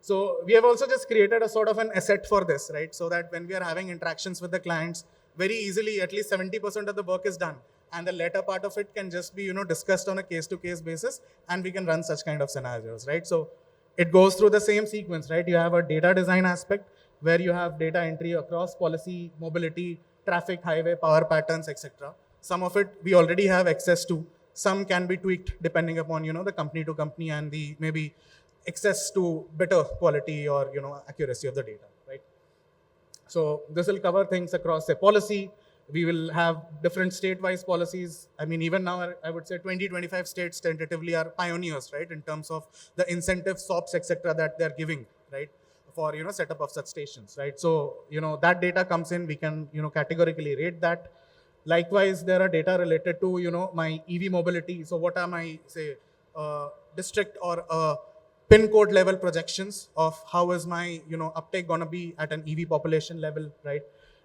So we have also just created a sort of an asset for this, right? So that when we are having interactions with the clients, very easily, at least 70% of the work is done. And the later part of it can just be, discussed on a case-to-case basis, and we can run such kind of scenarios, right? So it goes through the same sequence, right? You have a data design aspect where you have data entry across policy, mobility, traffic, highway, power patterns, etc. Some of it we already have access to. Some can be tweaked depending upon, the company to company and the maybe access to better quality or accuracy of the data, right? So this will cover things across, say, policy. We will have different state-wise policies. I mean, even now, I would say 20-25 states tentatively are pioneers, right, in terms of the incentive SOPs, etc., that they're giving, right, for setup of such stations, right? So that data comes in. We can categorically rate that. Likewise, there are data related to my EV mobility. So what are my, say, district or pin code level projections of how is my uptake going to be at an EV population level, right?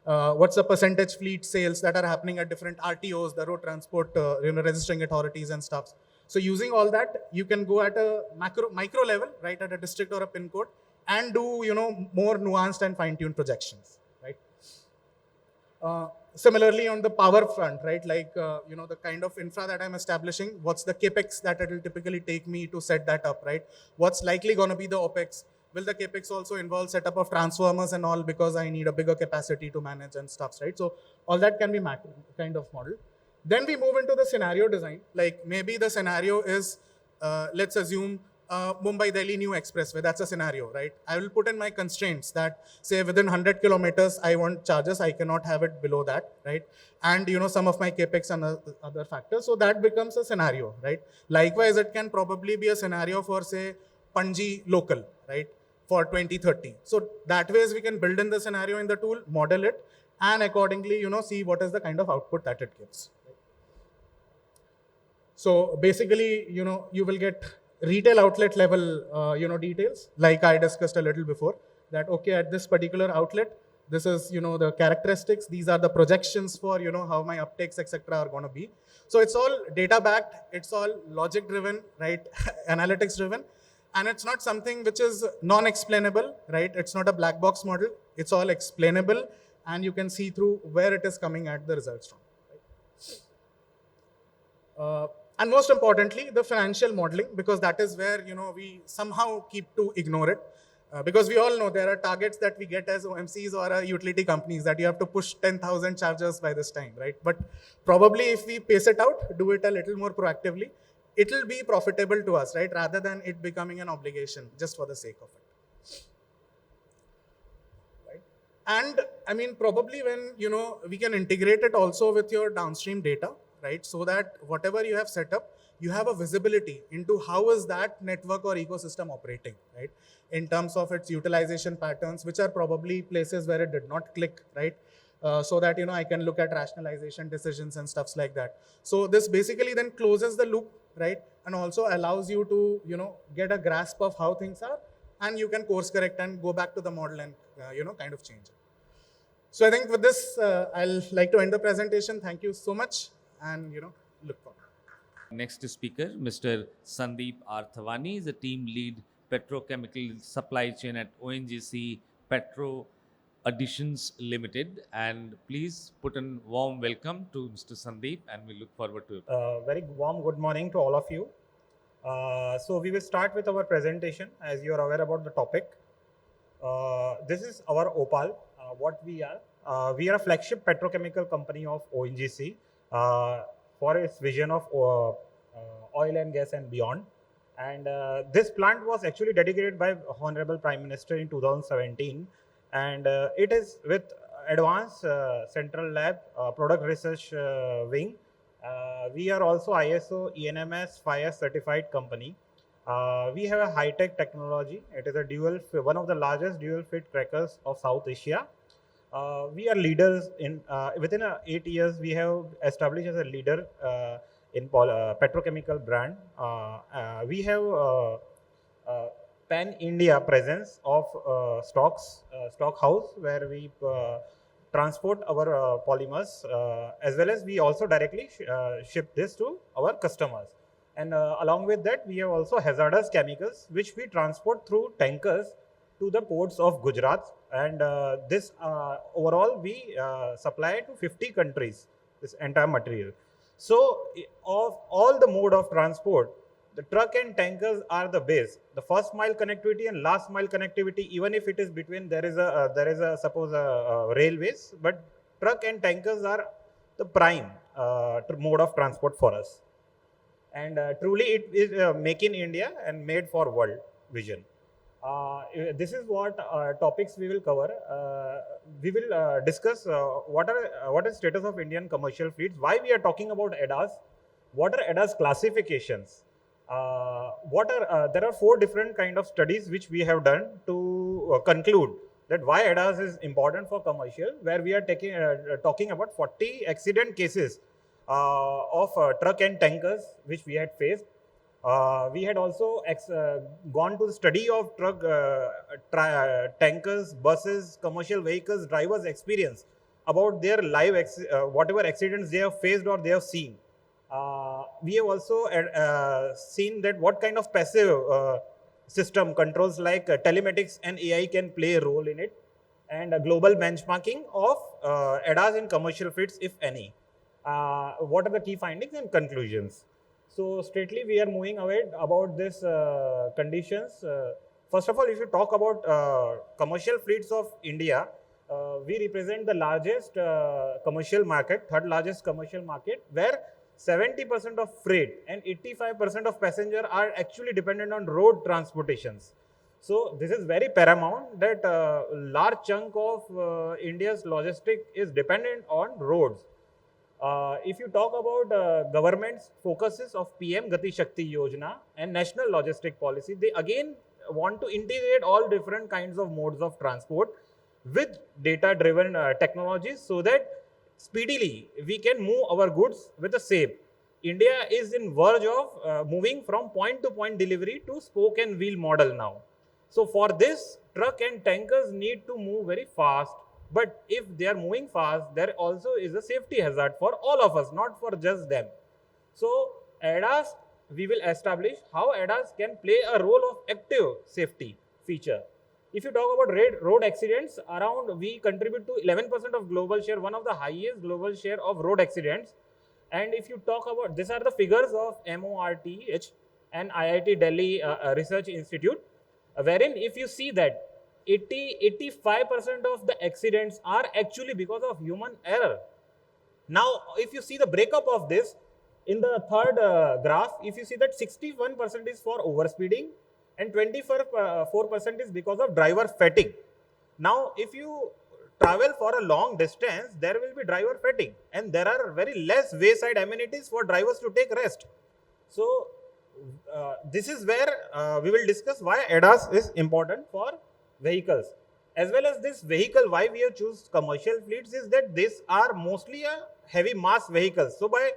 what's the percentage fleet sales that are happening at different RTOs, the road transport, registering authorities and stuff. So using all that, you can go at a micro level, right, at a district or a pin code, and do, more nuanced and fine-tuned projections, right? Similarly, on the power front, right, like, the kind of infra that I'm establishing, what's the capex that it will typically take me to set that up, right? What's likely going to be the opex? Will the capex also involve setup of transformers and all, because I need a bigger capacity to manage and stuff, right? So all that can be kind of modeled. Then we move into the scenario design. Like maybe the scenario is, let's assume Mumbai-Delhi new expressway. That's a scenario, right? I will put in my constraints that say within 100 kilometers, I want charges. I cannot have it below that, right? And some of my capex and other factors. So that becomes a scenario, right? Likewise, it can probably be a scenario for say Panji local, right? For 2030. So that ways we can build in the scenario in the tool, model it, and accordingly, see what is the kind of output that it gives. So basically, you will get retail outlet level, details, like I discussed a little before, that, okay, at this particular outlet, this is, the characteristics, these are the projections for, how my uptakes, etc. are going to be. So it's all data backed, it's all logic driven, right? Analytics driven. And it's not something which is non-explainable, right? It's not a black box model. It's all explainable, and you can see through where it is coming at the results from. Right? And most importantly, the financial modeling, because that is where we somehow keep to ignore it. Because we all know there are targets that we get as OMCs or utility companies that you have to push 10,000 chargers by this time, right? But probably if we pace it out, do it a little more proactively, it will be profitable to us, right? Rather than it becoming an obligation just for the sake of it. Right? And I mean, probably when, we can integrate it also with your downstream data, right? So that whatever you have set up, you have a visibility into how is that network or ecosystem operating, right? In terms of its utilization patterns, which are probably places where it did not click, right? So that, I can look at rationalization decisions and stuffs like that. So this basically then closes the loop, right? And also allows you to, get a grasp of how things are, and you can course correct and go back to the model and, kind of change it. So I think with this, I'll like to end the presentation. Thank you so much, and, look forward. Next speaker, Mr. Sandeep R. Thawani, is a team lead petrochemical supply chain at ONGC Petro Additions Limited, and please put a warm welcome to Mr. Sandeep, and we look forward to it. Very warm good morning to all of you. So we will start with our presentation, as you are aware about the topic. This is our OPaL, what we are. We are a flagship petrochemical company of ONGC for its vision of oil and gas and beyond. And this plant was actually dedicated by Honorable Prime Minister in 2017. And it is with advanced central lab product research wing. We are also ISO ENMS 5S certified company. We have a high-tech technology. It is a one of the largest dual fit crackers of South Asia. We are leaders in within 8 years. We have established as a leader in petrochemical brand. We have pan-India presence of stock house, where we transport our polymers, as well as we also directly ship this to our customers. And along with that, we have also hazardous chemicals, which we transport through tankers to the ports of Gujarat. And this overall we supply to 50 countries, this entire material. So of all the mode of transport, the truck and tankers are the base. The first mile connectivity and last mile connectivity, even if it is between, there is a suppose a railways, but truck and tankers are the prime mode of transport for us. And truly it is make in India and made for world vision. This is what topics we will cover. We will discuss what is status of Indian commercial fleets, why we are talking about ADAS, what are ADAS classifications, there are 4 different kind of studies which we have done to conclude that why ADAS is important for commercial, where we are talking about 40 accident cases of truck and tankers which we had faced. We had also gone to the study of truck, tankers, buses, commercial vehicles, drivers' experience about their whatever accidents they have faced or they have seen. We have also seen that what kind of passive system controls like telematics and AI can play a role in it, and a global benchmarking of ADAS in commercial fleets, if any. What are the key findings and conclusions? So straightly we are moving ahead about this conditions. First of all, if you talk about commercial fleets of India, we represent the largest commercial market, third largest commercial market, where 70% of freight and 85% of passenger are actually dependent on road transportations. So this is very paramount that large chunk of India's logistic is dependent on roads. If you talk about government's focuses of PM Gati Shakti Yojana and national logistic policy, they again want to integrate all different kinds of modes of transport with data-driven technologies so that speedily we can move our goods with a safe. India is in verge of moving from point-to-point delivery to spoke and wheel model now. So for this, truck and tankers need to move very fast. But if they are moving fast, there also is a safety hazard for all of us, not for just them. So ADAS, we will establish how ADAS can play a role of active safety feature. If you talk about road accidents, we contribute to 11% of global share, one of the highest global share of road accidents. And if you talk about, these are the figures of MORTH and IIT Delhi Research Institute, wherein if you see that 85% of the accidents are actually because of human error. Now, if you see the breakup of this, in the third graph, if you see that 61% is for overspeeding and 24% is because of driver fatigue. Now, if you travel for a long distance, there will be driver fatigue and there are very less wayside amenities for drivers to take rest. So, this is where we will discuss why ADAS is important for vehicles. As well as this vehicle, why we have choose commercial fleets is that these are mostly a heavy mass vehicles. So by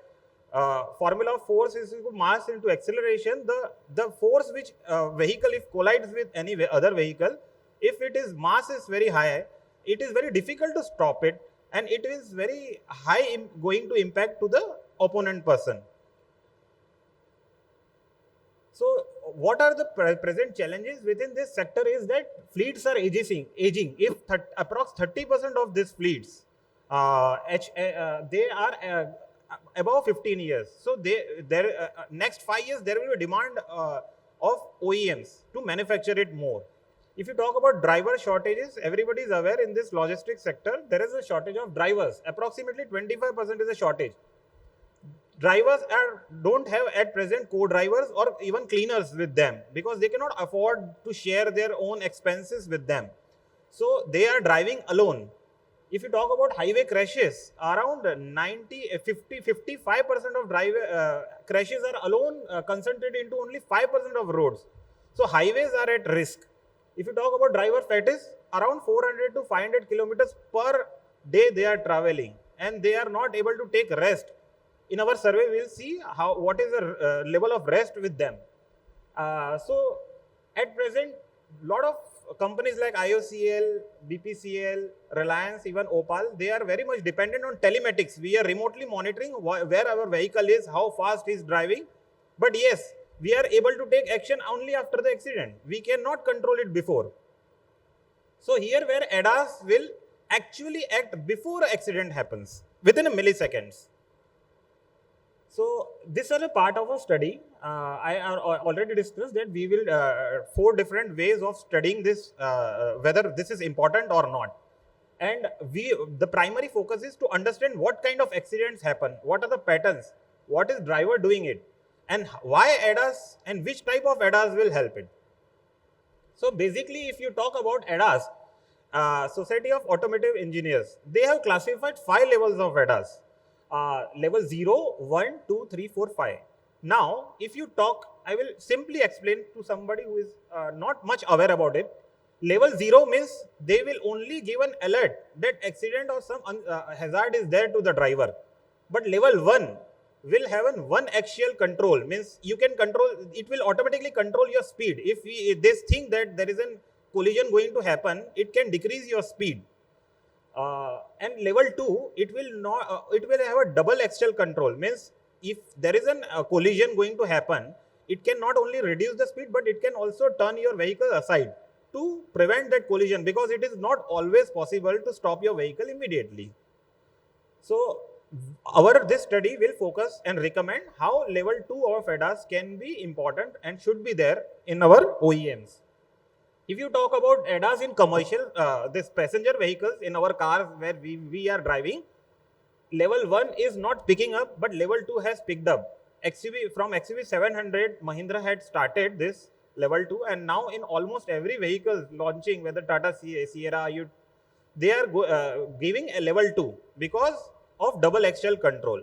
formula of force is equal to mass into acceleration, the force which vehicle if collides with any other vehicle, if it is mass is very high, it is very difficult to stop it and it is very high going to impact to the opponent person. So what are the present challenges within this sector is that fleets are aging. If approx 30% of these fleets, they are above 15 years. So next 5 years, there will be demand of OEMs to manufacture it more. If you talk about driver shortages, everybody is aware in this logistics sector, there is a shortage of drivers. Approximately 25% is a shortage. Drivers don't have at present co-drivers or even cleaners with them because they cannot afford to share their own expenses with them. So they are driving alone. If you talk about highway crashes, around 55% of crashes are alone concentrated into only 5% of roads. So highways are at risk. If you talk about driver fatigue, around 400 to 500 kilometers per day they are traveling and they are not able to take rest. In our survey, we will see what is the level of rest with them. So at present, lot of companies like IOCL, BPCL, Reliance, even OPaL, they are very much dependent on telematics. We are remotely monitoring where our vehicle is, how fast he is driving. But yes, we are able to take action only after the accident. We cannot control it before. So here where ADAS will actually act before an accident happens, within a milliseconds. So this is a part of a study. I already discussed that we will 4 different ways of studying this, whether this is important or not. And the primary focus is to understand what kind of accidents happen, what are the patterns, what is driver doing it, and why ADAS and which type of ADAS will help it. So basically, if you talk about ADAS, Society of Automotive Engineers, they have classified 5 levels of ADAS. Level 0, 1, 2, 3, 4, 5. Now, if you talk, I will simply explain to somebody who is not much aware about it. Level 0 means they will only give an alert that accident or some hazard is there to the driver. But level 1 will have an one axial control, means you can control, it will automatically control your speed. If they think that there is a collision going to happen, it can decrease your speed. And level 2, it will not. It will have a double axial control. Means if there is a collision going to happen, it can not only reduce the speed, but it can also turn your vehicle aside to prevent that collision, because it is not always possible to stop your vehicle immediately. So this study will focus and recommend how level 2 of ADAS can be important and should be there in our OEMs. If you talk about ADAS in commercial, this passenger vehicles in our cars where we are driving, level 1 is not picking up, but level 2 has picked up. From XUV 700, Mahindra had started this level 2, and now in almost every vehicle launching, whether Tata Sierra, they are giving a level 2 because of double axial control.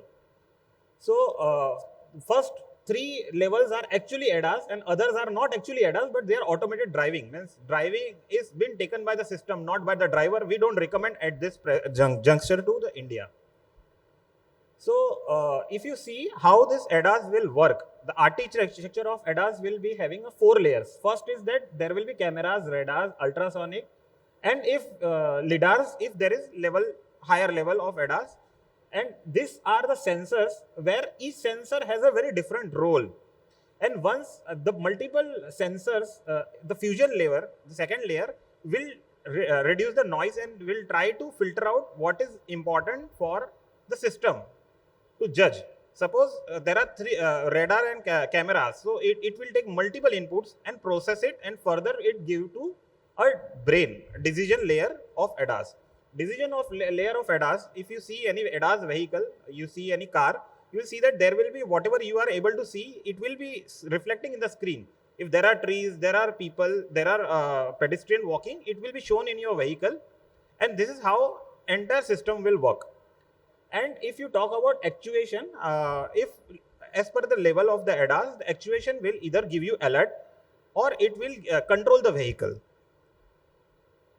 So first 3 levels are actually ADAS and others are not actually ADAS, but they are automated driving. Means driving is been taken by the system, not by the driver. We don't recommend at this juncture to the India. So if you see how this ADAS will work, the architecture of ADAS will be having 4 layers. First is that there will be cameras, radars, ultrasonic, and if lidars, if there is higher level of ADAS. And these are the sensors where each sensor has a very different role. And once the multiple sensors, the fusion layer, the second layer, will reduce the noise and will try to filter out what is important for the system to judge. Suppose there are 3 radar and cameras, so it will take multiple inputs and process it, and further it give to a brain, decision layer of ADAS. Decision of layer of ADAS, if you see any ADAS vehicle, you see any car, you will see that there will be whatever you are able to see, it will be reflecting in the screen. If there are trees, there are people, there are pedestrian walking, it will be shown in your vehicle, and this is how entire system will work. And if you talk about actuation, if as per the level of the ADAS, the actuation will either give you alert or it will control the vehicle.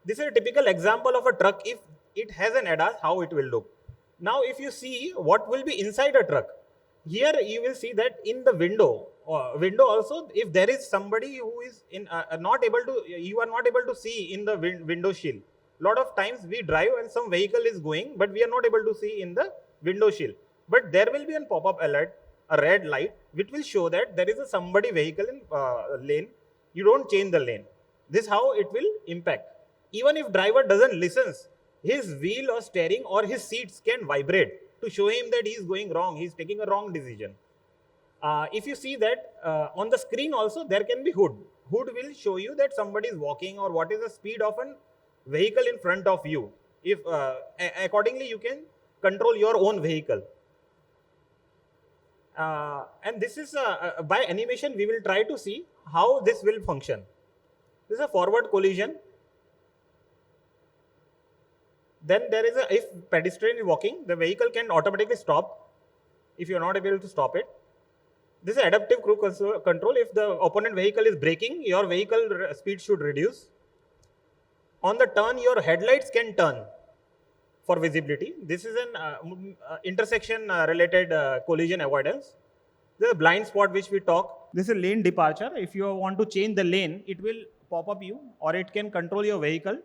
This is a typical example of a truck. If it has an ADAS, how it will look. Now, if you see what will be inside a truck, here you will see that in the window also, if there is somebody who is not able to, you are not able to see in the window shield. Lot of times we drive and some vehicle is going, but we are not able to see in the window shield. But there will be a pop-up alert, a red light, which will show that there is a somebody vehicle in lane. You don't change the lane. This is how it will impact. Even if driver doesn't listen, his wheel or steering or his seats can vibrate to show him that he is going wrong, he is taking a wrong decision. If you see that on the screen also, there can be hood. Hood will show you that somebody is walking or what is the speed of a vehicle in front of you. If accordingly you can control your own vehicle. And this is by animation we will try to see how this will function. This is a forward collision. Then there is if pedestrian is walking, the vehicle can automatically stop if you are not able to stop it. This is adaptive cruise control. If the opponent vehicle is braking, your vehicle speed should reduce. On the turn, your headlights can turn for visibility. This is an intersection related collision avoidance. This is a blind spot which we talk. This is lane departure. If you want to change the lane, it will pop up you or it can control your vehicle.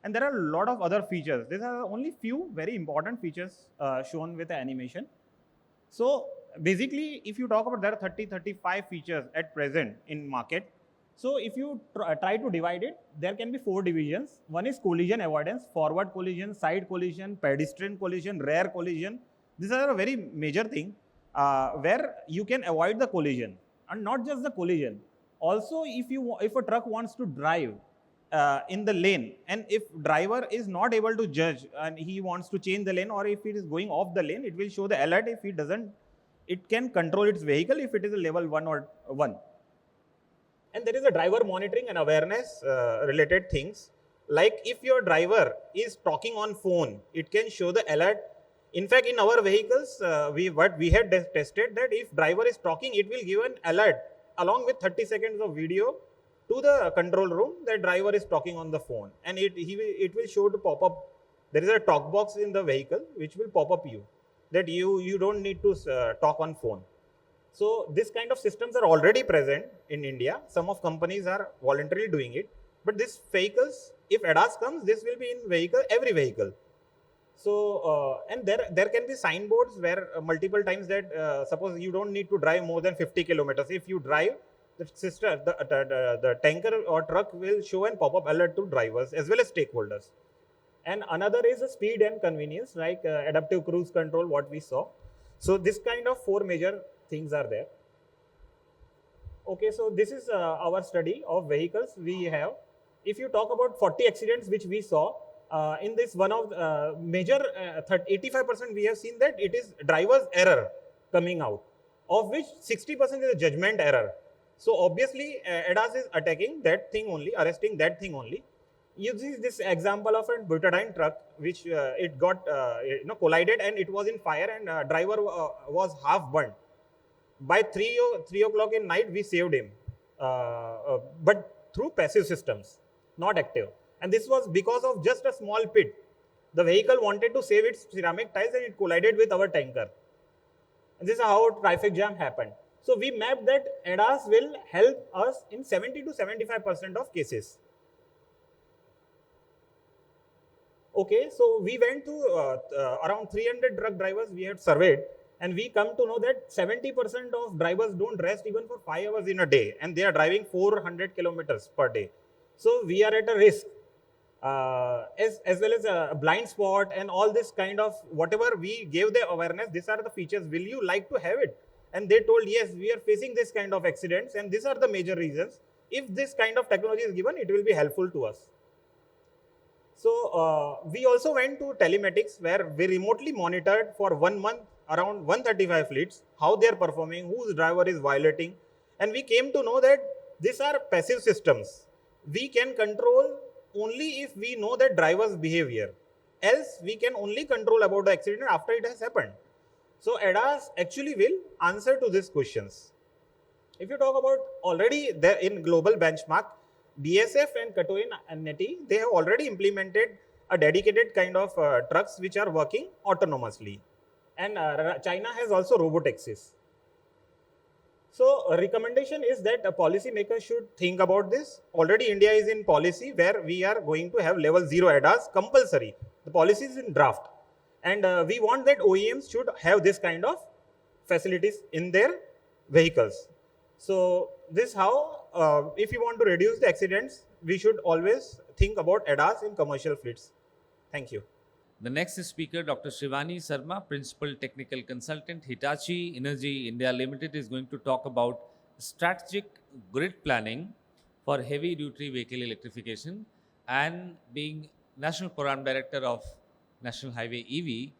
And there are a lot of other features. These are only few very important features shown with the animation. So basically, if you talk about there are 30-35 features at present in market. So if you try to divide it, there can be 4 divisions. One is collision avoidance, forward collision, side collision, pedestrian collision, rear collision. These are a very major thing where you can avoid the collision, and not just the collision. Also, if a truck wants to drive in the lane, and if driver is not able to judge and he wants to change the lane, or if it is going off the lane, it will show the alert. If he doesn't, it can control its vehicle if it is a level 1 or 1. And there is a driver monitoring and awareness related things. Like if your driver is talking on phone, it can show the alert. In fact, in our vehicles, we had tested that if driver is talking, it will give an alert along with 30 seconds of video to the control room that driver is talking on the phone, and it will show to pop up. There is a talk box in the vehicle which will pop up you that you don't need to talk on phone. So this kind of systems are already present in India. Some of companies are voluntarily doing it, but these vehicles, if ADAS comes, this will be in every vehicle. So and there can be signboards where multiple times that suppose you don't need to drive more than 50 kilometers. If you drive, the tanker or truck will show and pop-up alert to drivers as well as stakeholders. And another is the speed and convenience, like adaptive cruise control, what we saw. So this kind of 4 major things are there. Okay, so this is our study of vehicles we have. If you talk about 40 accidents which we saw, in this one of major 85% we have seen that it is driver's error coming out, of which 60% is a judgment error. So obviously ADAS is attacking that thing only, arresting that thing only. You see this example of a butadiene truck which it got collided and it was in fire and driver was half burnt. By 3 o'clock in night we saved him, but through passive systems, not active. And this was because of just a small pit. The vehicle wanted to save its ceramic tiles and it collided with our tanker. And this is how traffic jam happened. So we mapped that ADAS will help us in 70 to 75% of cases. Okay, so we went to around 300 truck drivers we had surveyed, and we come to know that 70% of drivers don't rest even for 5 hours in a day, and they are driving 400 kilometers per day. So we are at a risk, as well as a blind spot and all this kind of whatever we gave the awareness. These are the features. Will you like to have it? And they told, yes, we are facing this kind of accidents, and these are the major reasons. If this kind of technology is given, it will be helpful to us. So we also went to telematics, where we remotely monitored for 1 month around 135 fleets, how they are performing, whose driver is violating. And we came to know that these are passive systems. We can control only if we know the driver's behavior. Else we can only control about the accident after it has happened. So ADAS actually will answer to these questions. If you talk about already there in global benchmark, BSF and Katoin and NETI, they have already implemented a dedicated kind of trucks which are working autonomously. And China has also robotaxis. So a recommendation is that a policymaker should think about this. Already India is in policy where we are going to have level 0 ADAS compulsory. The policy is in draft. And we want that OEMs should have this kind of facilities in their vehicles. So this how, if you want to reduce the accidents, we should always think about ADAS in commercial fleets. Thank you. The next speaker, Dr. Shivani Sharma, Principal Technical Consultant, Hitachi Energy India Limited, is going to talk about strategic grid planning for heavy duty vehicle electrification. And being National Program Director of National Highway EV,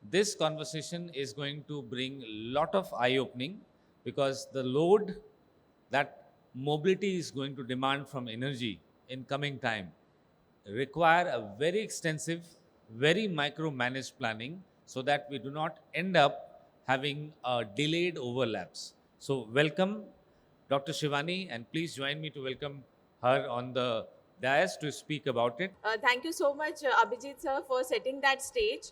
this conversation is going to bring a lot of eye-opening, because the load that mobility is going to demand from energy in coming time require a very extensive, very micro-managed planning, so that we do not end up having delayed overlaps. So welcome Dr. Shivani, and please join me to welcome her on the dais to speak about it. Thank you so much, Abhijeet sir, for setting that stage.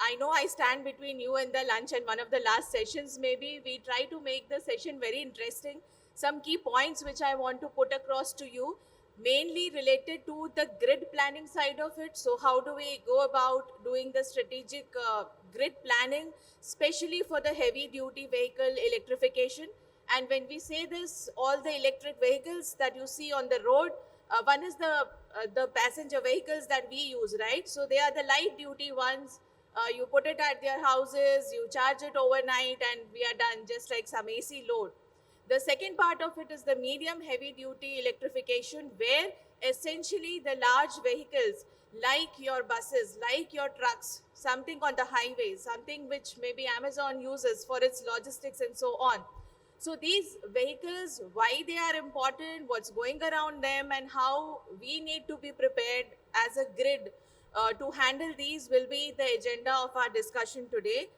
I know I stand between you and the lunch and one of the last sessions. Maybe we try to make the session very interesting. Some key points which I want to put across to you, mainly related to the grid planning side of it. So how do we go about doing the strategic grid planning, especially for the heavy duty vehicle electrification? And when we say this, all the electric vehicles that you see on the road, one is the passenger vehicles that we use, right? So they are the light duty ones. You put it at their houses, you charge it overnight, and we are done, just like some AC load. The second part of it is the medium heavy duty electrification, where essentially the large vehicles like your buses, like your trucks, something on the highways, something which maybe Amazon uses for its logistics and so on. So these vehicles, why they are important, what's going around them, and how we need to be prepared as a grid to handle these will be the agenda of our discussion today.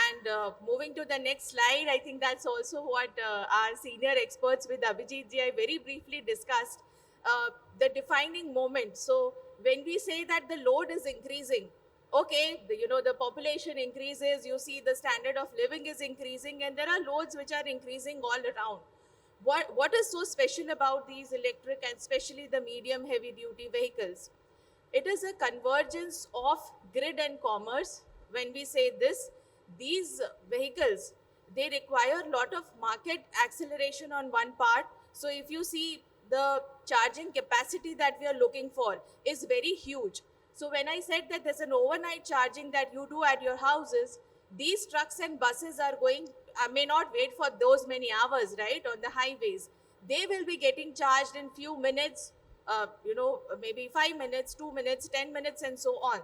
And moving to the next slide, I think that's also what our senior experts with Abhijeet ji I very briefly discussed, the defining moment. So when we say that the load is increasing, okay, the population increases, you see the standard of living is increasing, and there are loads which are increasing all around. What is so special about these electric and especially the medium heavy duty vehicles? It is a convergence of grid and commerce. When we say this, these vehicles, they require a lot of market acceleration on one part. So if you see, the charging capacity that we are looking for is very huge. So when I said that there's an overnight charging that you do at your houses, these trucks and buses are going, may not wait for those many hours, right, on the highways. They will be getting charged in few minutes, maybe 5 minutes, 2 minutes, 10 minutes, and so on.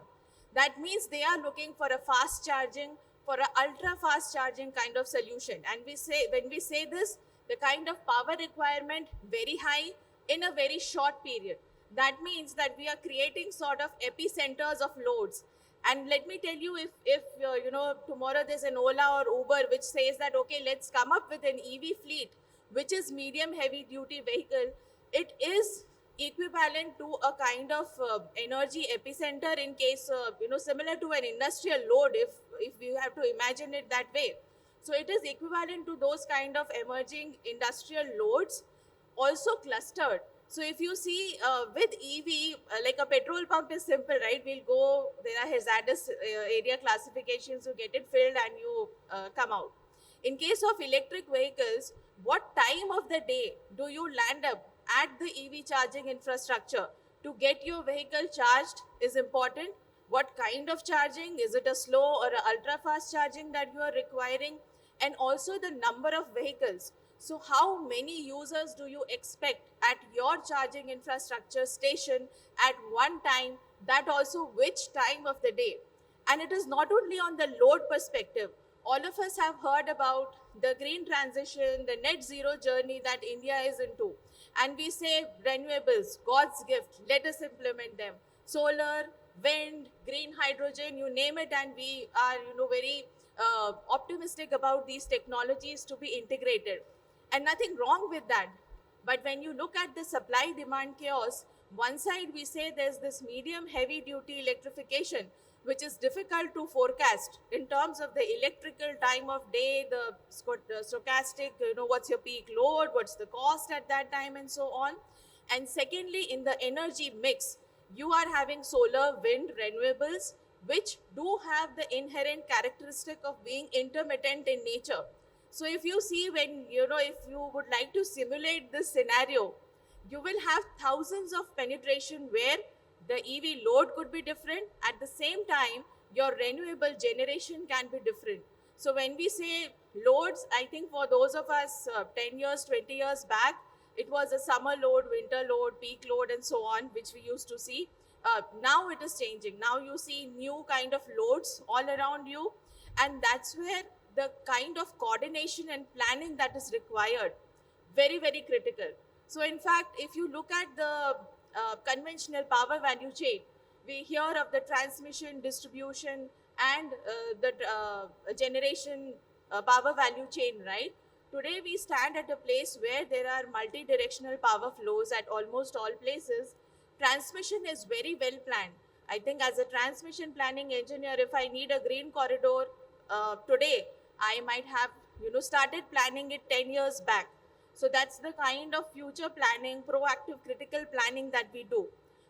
That means they are looking for a fast charging, for an ultra fast charging kind of solution. And when we say this, the kind of power requirement very high in a very short period. That means that we are creating sort of epicenters of loads. And let me tell you, if tomorrow there's an Ola or Uber which says that, okay, let's come up with an EV fleet, which is medium heavy duty vehicle, it is equivalent to a kind of energy epicenter, in case, similar to an industrial load, if you have to imagine it that way. So it is equivalent to those kind of emerging industrial loads, also clustered. So if you see, with EV, like a petrol pump is simple, right? We'll go, there are hazardous area classifications, you get it filled and you come out. In case of electric vehicles, what time of the day do you land up at the EV charging infrastructure to get your vehicle charged is important. What kind of charging? Is it a slow or an ultra fast charging that you are requiring? And also the number of vehicles. So how many users do you expect at your charging infrastructure station at one time? That also which time of the day? And it is not only on the load perspective. All of us have heard about the green transition, the net zero journey that India is into. And we say renewables, God's gift, let us implement them. Solar, wind, green hydrogen, you name it, and we are, very optimistic about these technologies to be integrated. And nothing wrong with that. But when you look at the supply demand chaos, one side we say there's this medium heavy duty electrification, which is difficult to forecast in terms of the electrical time of day, the stochastic, what's your peak load, what's the cost at that time, and so on. And secondly, in the energy mix, you are having solar, wind, renewables, which do have the inherent characteristic of being intermittent in nature. So if you see, when, if you would like to simulate this scenario, you will have thousands of penetration where the EV load could be different. At the same time, your renewable generation can be different. So when we say loads, I think for those of us 10 years, 20 years back, it was a summer load, winter load, peak load, and so on, which we used to see. Now it is changing. Now you see new kind of loads all around you. And that's where the kind of coordination and planning that is required, very, very critical. So in fact, if you look at the conventional power value chain, we hear of the transmission, distribution, and the generation power value chain, right? Today we stand at a place where there are multi-directional power flows at almost all places. Transmission is very well planned. I think as a transmission planning engineer, if I need a green corridor today, I might have started planning it 10 years back. So that's the kind of future planning, proactive critical planning that we do.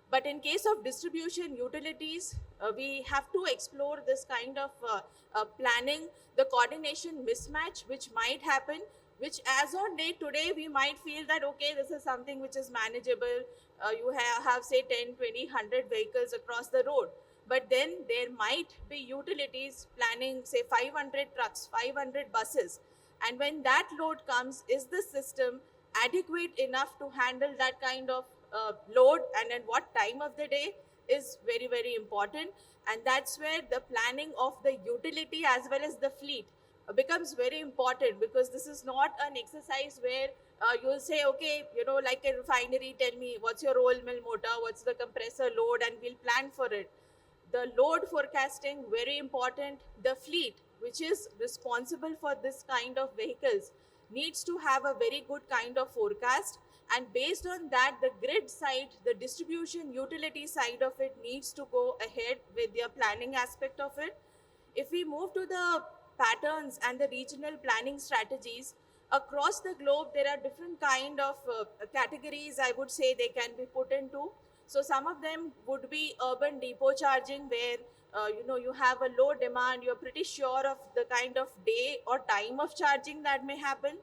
But in case of distribution utilities, we have to explore this kind of planning, the coordination mismatch which might happen, which as on day today, we might feel that, okay, this is something which is manageable. You have say 10, 20, 100 vehicles across the road. But then there might be utilities planning, say 500 trucks, 500 buses. And when that load comes, is the system adequate enough to handle that kind of load, and at what time of the day is very, very important. And that's where the planning of the utility as well as the fleet becomes very important, because this is not an exercise where you'll say, okay, like a refinery, tell me what's your roll mill motor, what's the compressor load, and we'll plan for it. The load forecasting, very important. The fleet, which is responsible for this kind of vehicles, needs to have a very good kind of forecast. And based on that, the grid side, the distribution utility side of it needs to go ahead with their planning aspect of it. If we move to the patterns and the regional planning strategies, across the globe, there are different kind of categories, I would say, they can be put into. So some of them would be urban depot charging where you have a low demand, you're pretty sure of the kind of day or time of charging that may happen.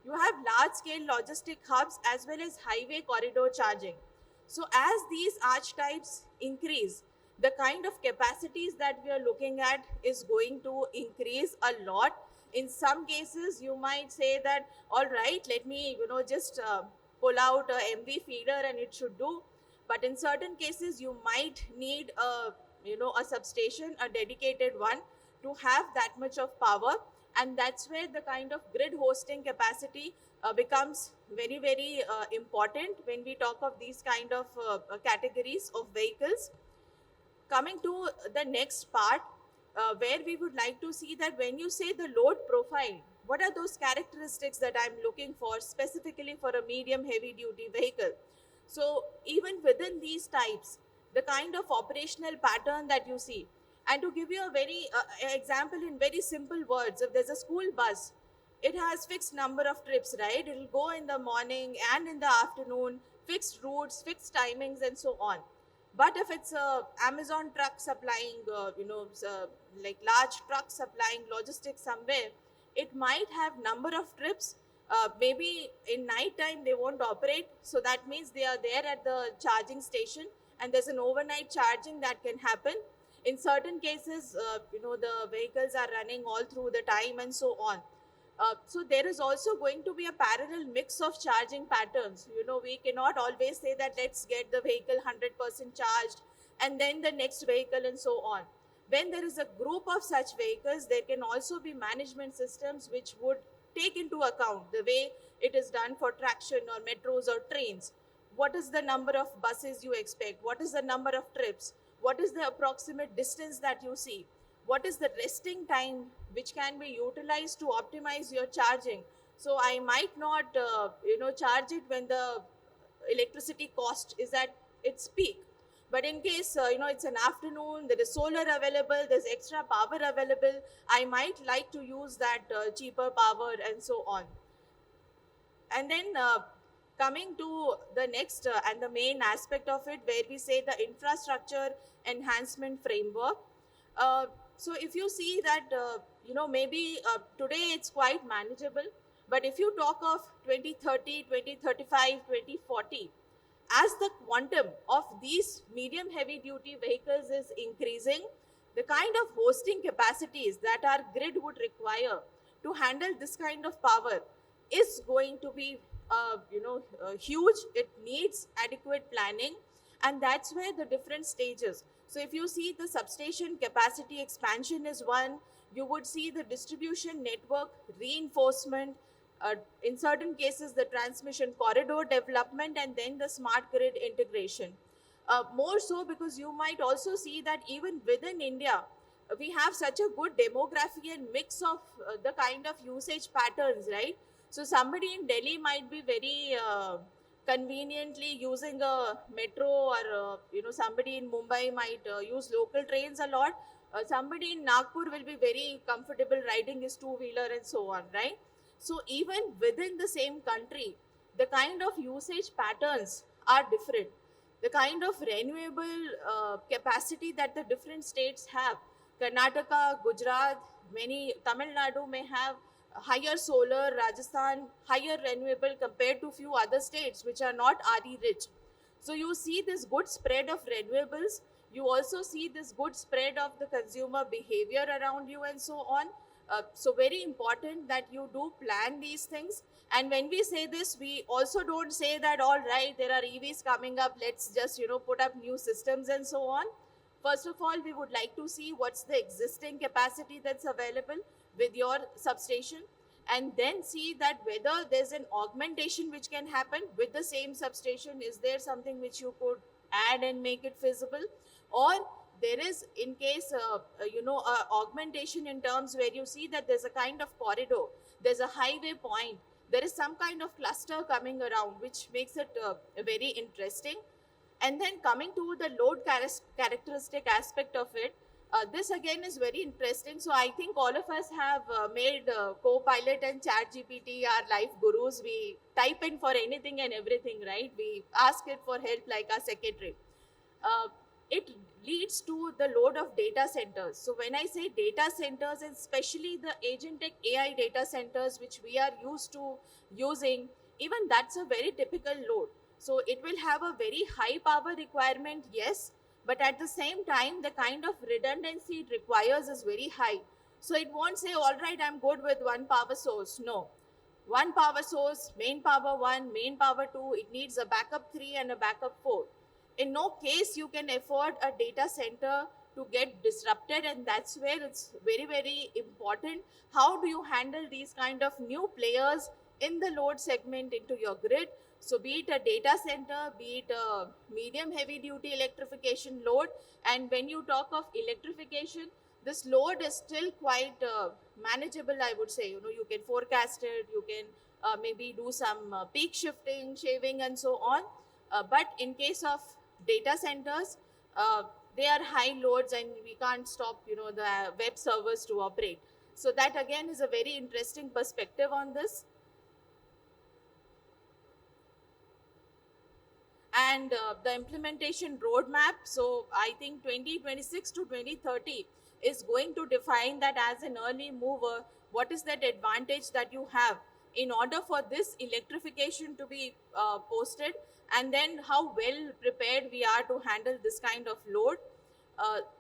You have large scale logistic hubs as well as highway corridor charging. So as these archetypes increase, the kind of capacities that we are looking at is going to increase a lot. In some cases, you might say that, all right, let me, just pull out a MV feeder and it should do. But in certain cases, you might need a substation, a dedicated one, to have that much of power. And that's where the kind of grid hosting capacity becomes very, very important when we talk of these kind of categories of vehicles. Coming to the next part, where we would like to see that when you say the load profile, what are those characteristics that I'm looking for specifically for a medium heavy duty vehicle? So even within these types, the kind of operational pattern that you see, and to give you a very example in very simple words, if there's a school bus, it has fixed number of trips, right? It'll go in the morning and in the afternoon, fixed routes, fixed timings, and so on. But if it's a Amazon truck supplying, like large truck supplying logistics somewhere, it might have number of trips. Maybe in night time they won't operate, so that means they are there at the charging station, and there's an overnight charging that can happen. In certain cases, the vehicles are running all through the time and so on. So there is also going to be a parallel mix of charging patterns. We cannot always say that let's get the vehicle 100% charged and then the next vehicle and so on. When there is a group of such vehicles, there can also be management systems which would take into account the way it is done for traction or metros or trains. What is the number of buses you expect? What is the number of trips? What is the approximate distance that you see? What is the resting time which can be utilized to optimize your charging? So I might not charge it when the electricity cost is at its peak, but in case it's an afternoon, there is solar available, there's extra power available, I might like to use that cheaper power and so on. And then coming to the next and the main aspect of it, where we say the infrastructure enhancement framework. So if you see that, maybe today it's quite manageable, but if you talk of 2030, 2035, 2040, as the quantum of these medium heavy duty vehicles is increasing, the kind of hosting capacities that our grid would require to handle this kind of power is going to be huge. It needs adequate planning, and that's where the different stages. So if you see the substation capacity expansion is one, you would see the distribution network reinforcement, in certain cases the transmission corridor development, and then the smart grid integration. More so because you might also see that even within India, we have such a good demography and mix of the kind of usage patterns, right? So somebody in Delhi might be very conveniently using a metro, or somebody in Mumbai might use local trains a lot. Somebody in Nagpur will be very comfortable riding his two-wheeler and so on, right? So even within the same country, the kind of usage patterns are different. The kind of renewable capacity that the different states have, Karnataka, Gujarat, many, Tamil Nadu may have higher solar, Rajasthan higher renewable compared to few other states which are not RE rich. So you see this good spread of renewables, you also see this good spread of the consumer behavior around you and so on. So very important that you do plan these things. And when we say this, we also don't say that, all right, there are EVs coming up, let's just put up new systems and so on. First of all, we would like to see what's the existing capacity that's available with your substation, and then see that whether there's an augmentation which can happen with the same substation. Is there something which you could add and make it feasible, or there is, in case augmentation in terms where you see that there's a kind of corridor, there's a highway point, there is some kind of cluster coming around which makes it very interesting. And then coming to the load characteristic aspect of it, this again is very interesting. So I think all of us have made Copilot and ChatGPT our life gurus. We type in for anything and everything, right? We ask it for help like our secretary. uh, it leads to the load of data centers. So when I say data centers, and especially the agentic AI data centers, which we are used to using, even that's a very typical load. So it will have a very high power requirement, yes, but at the same time, the kind of redundancy it requires is very high. So it won't say, all right, I'm good with one power source. No, one power source, main power 1, main power 2, it needs a backup 3 and a backup 4. In no case you can afford a data center to get disrupted, and that's where it's very, very important. How do you handle these kind of new players in the load segment into your grid? So be it a data center, be it a medium heavy duty electrification load, and when you talk of electrification, this load is still quite manageable, I would say. You can forecast it, you can maybe do some peak shifting, shaving, and so on. But in case of data centers, uh, they are high loads, and we can't stop the web servers to operate. So that again is a very interesting perspective on this. And the implementation roadmap, so I think 2026 to 2030 is going to define that as an early mover, what is that advantage that you have in order for this electrification to be posted, and then how well prepared we are to handle this kind of load.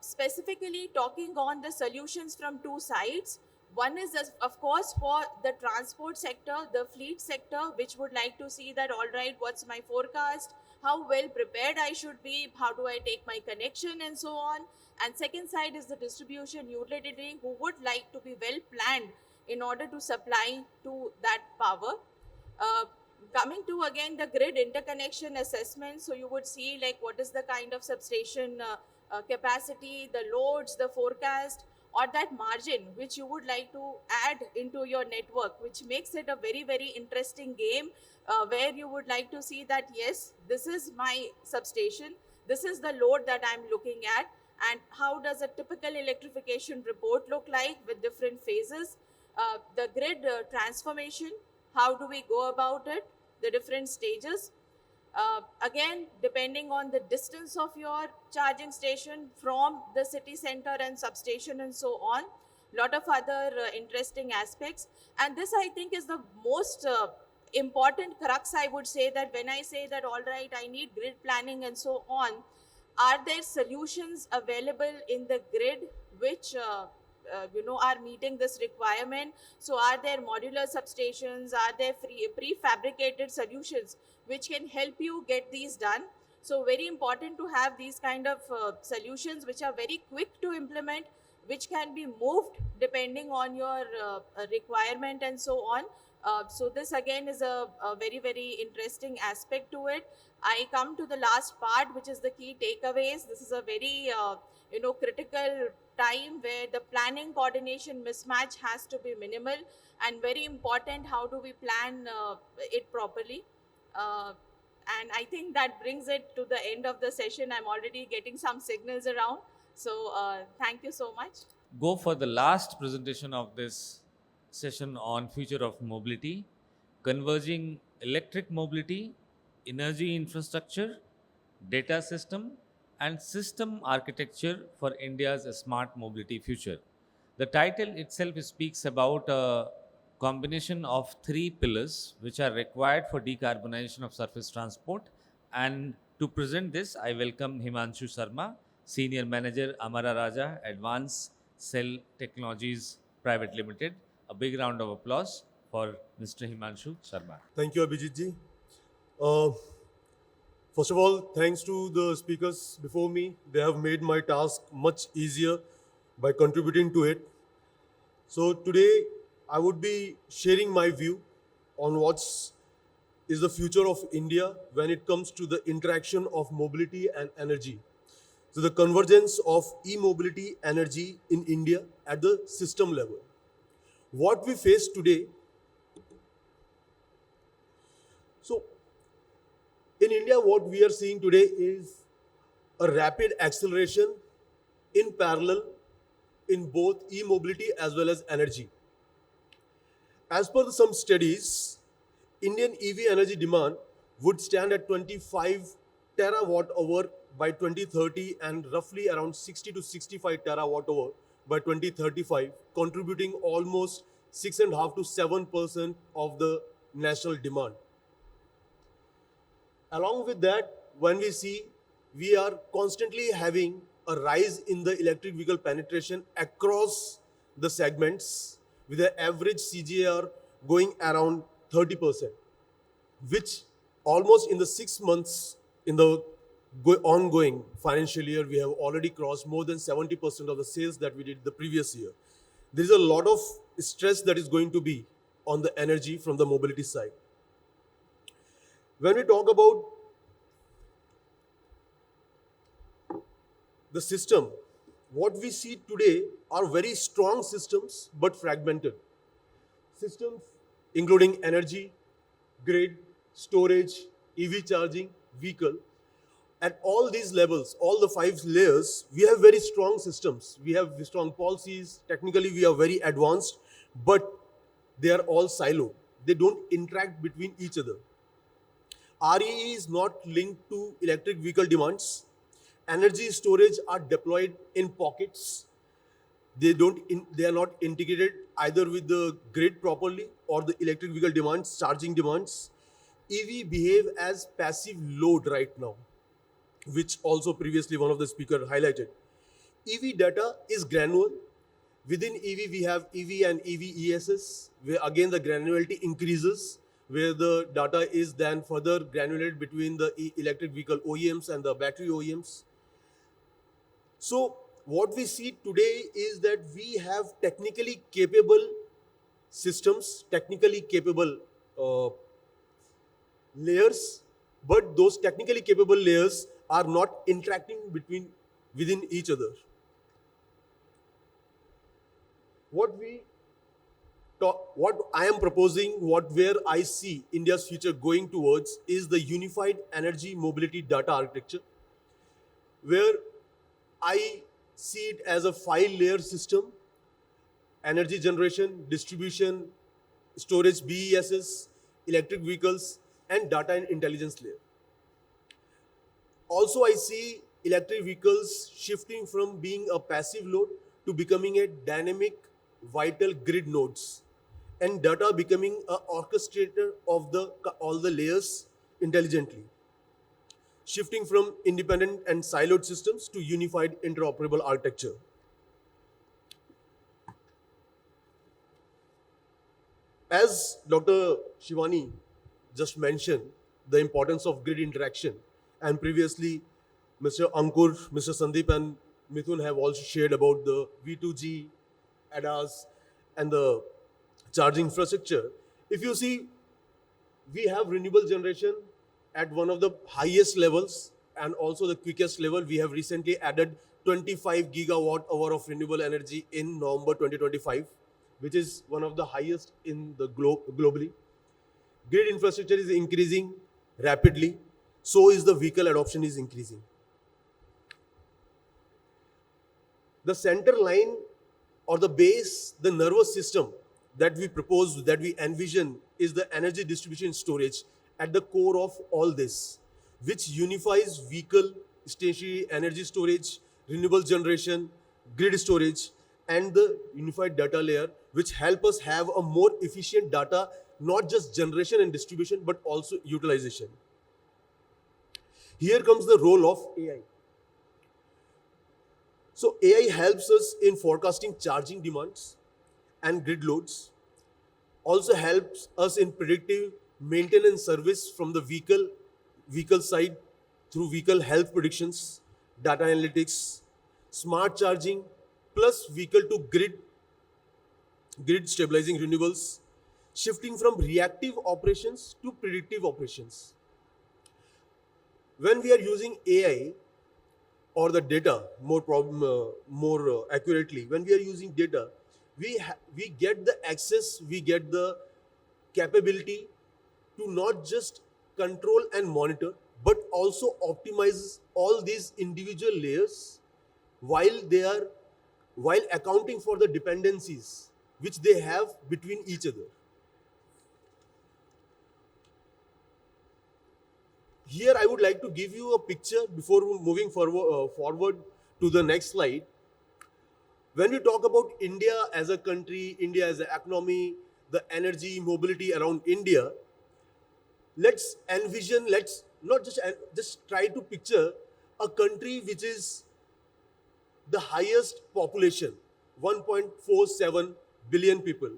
Specifically talking on the solutions from two sides. One is, of course, for the transport sector, the fleet sector, which would like to see that, all right, what's my forecast? How well prepared I should be? How do I take my connection and so on? And second side is the distribution utility, who would like to be well planned in order to supply to that power. Uh, Coming to again the grid interconnection assessment, so you would see like what is the kind of substation capacity, the loads, the forecast, or that margin which you would like to add into your network, which makes it a very, very interesting game, where you would like to see that yes, this is my substation, this is the load that I'm looking at, and how does a typical electrification report look like with different phases. The grid transformation, how do we go about it, the different stages. Again, depending on the distance of your charging station from the city center and substation and so on, lot of other interesting aspects. And this, I think, is the most important crux, I would say, that when I say that, all right, I need grid planning and so on, are there solutions available in the grid which are meeting this requirement? So are there modular substations, are there prefabricated solutions which can help you get these done? So very important to have these kind of solutions which are very quick to implement, which can be moved depending on your requirement and so on. So this again is a very, very interesting aspect to it. I come to the last part, which is the key takeaways. This is a very critical time where the planning coordination mismatch has to be minimal, and very important, how do we plan it properly. uh, and I think that brings it to the end of the session. I'm already getting some signals around, so thank you so much. Go for the last presentation of this session on future of mobility, converging electric mobility, energy infrastructure, data system, and system architecture for India's smart mobility future. The title itself speaks about a combination of three pillars which are required for decarbonization of surface transport. And to present this, I welcome Himanshu Sharma, Senior Manager, Amara Raja, Advanced Cell Technologies Private Limited. A big round of applause for Mr. Himanshu Sharma. Thank you, Abhijeet ji. Uh, First of all, thanks to the speakers before me. They have made my task much easier by contributing to it. So today, I would be sharing my view on what's is the future of India when it comes to the interaction of mobility and energy. So the convergence of e-mobility energy in India at the system level. What we face today, so in India, what we are seeing today is a rapid acceleration in parallel in both e-mobility as well as energy. As per some studies, Indian EV energy demand would stand at 25 terawatt hour by 2030 and roughly around 60 to 65 terawatt hour by 2035, contributing almost 6.5 to 7% of the national demand. Along with that, when we see we are constantly having a rise in the electric vehicle penetration across the segments with an average CGR going around 30%, which almost in the 6 months in the ongoing financial year, we have already crossed more than 70% of the sales that we did the previous year. There is a lot of stress that is going to be on the energy from the mobility side. When we talk about the system, what we see today are very strong systems but fragmented. Systems including energy, grid, storage, EV charging, vehicle. At all these levels, all the 5 layers, we have very strong systems. We have strong policies. Technically, we are very advanced, but they are all siloed. They don't interact between each other. REE is not linked to electric vehicle demands. Energy storage are deployed in pockets. They are not integrated either with the grid properly or the electric vehicle demands, charging demands. EV behave as passive load right now, which also previously one of the speakers highlighted. EV data is granular. Within EV, we have EV and EV ESS, where again the granularity increases, where the data is then further granulated between the electric vehicle OEMs and the battery OEMs. So what we see today is that we have technically capable systems, technically capable layers, but those technically capable layers are not interacting within each other. What I am proposing, where I see India's future going towards is the unified energy mobility data architecture, where I see it as a 5-layer system: energy generation, distribution, storage, BESS, electric vehicles, and data and intelligence layer. Also, I see electric vehicles shifting from being a passive load to becoming a dynamic, vital grid nodes, and data becoming an orchestrator of all the layers intelligently, shifting from independent and siloed systems to unified interoperable architecture. As Dr. Shivani just mentioned, the importance of grid interaction, and previously Mr. Ankur, Mr. Sandeep and Mithun have also shared about the V2G, ADAS and the charging infrastructure. If you see, we have renewable generation at one of the highest levels and also the quickest level. We have recently added 25 gigawatt hour of renewable energy in November 2025, which is one of the highest in the globally. Grid infrastructure is increasing rapidly, so is the vehicle adoption is increasing. The center line or the base, the nervous system that we propose, that we envision, is the energy distribution storage at the core of all this, which unifies vehicle, stationary energy storage, renewable generation, grid storage, and the unified data layer, which help us have a more efficient data, not just generation and distribution, but also utilization. Here comes the role of AI. So AI helps us in forecasting charging demands and grid loads, also helps us in predictive maintenance service from the vehicle side through vehicle health predictions, data analytics, smart charging, plus vehicle to grid stabilizing renewables, shifting from reactive operations to predictive operations. When we are using AI or the data more accurately, when we are using data, we get the access, we get the capability to not just control and monitor, but also optimize all these individual layers while accounting for the dependencies which they have between each other. Here I would like to give you a picture before moving forward to the next slide. When we talk about India as a country, India as an economy, the energy mobility around India, let's envision, let's not just try to picture a country which is the highest population, 1.47 billion people,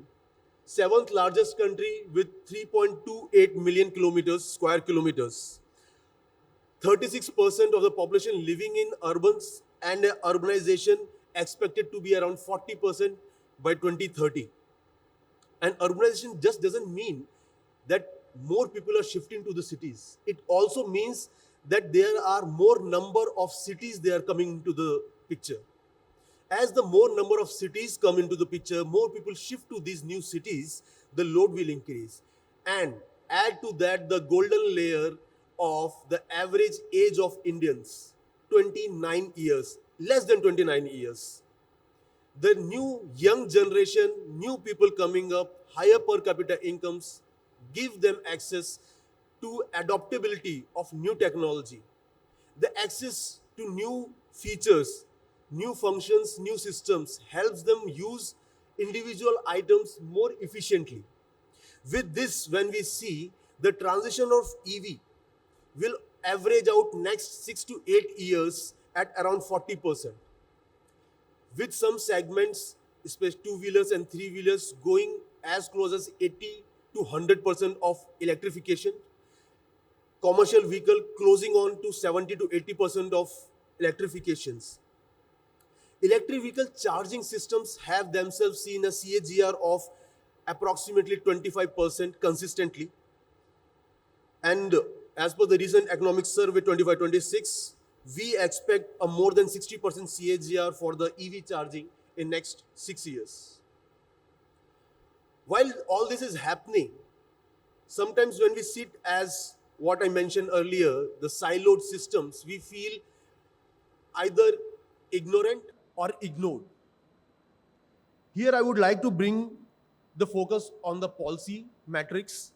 seventh largest country with 3.28 million square kilometers, 36% of the population living in urbans, and urbanization expected to be around 40% by 2030. And urbanization just doesn't mean that more people are shifting to the cities. It also means that there are more number of cities they are coming into the picture. As the more number of cities come into the picture, more people shift to these new cities, the load will increase. And add to that the golden layer of the average age of Indians, 29 years, less than 29 years. The new young generation, new people coming up, higher per capita incomes, give them access to adaptability of new technology. The access to new features, new functions, new systems helps them use individual items more efficiently. With this, when we see the transition of EV will average out next 6 to 8 years at around 40%, with some segments, especially two-wheelers and three-wheelers, going as close as 80 to 100% of electrification, commercial vehicle closing on to 70 to 80% of electrifications. Electric vehicle charging systems have themselves seen a CAGR of approximately 25% consistently. And as per the recent economic survey 25-26, we expect a more than 60% CAGR for the EV charging in next 6 years. While all this is happening, sometimes when we sit as what I mentioned earlier, the siloed systems, we feel either ignorant or ignored. Here I would like to bring the focus on the policy matrix,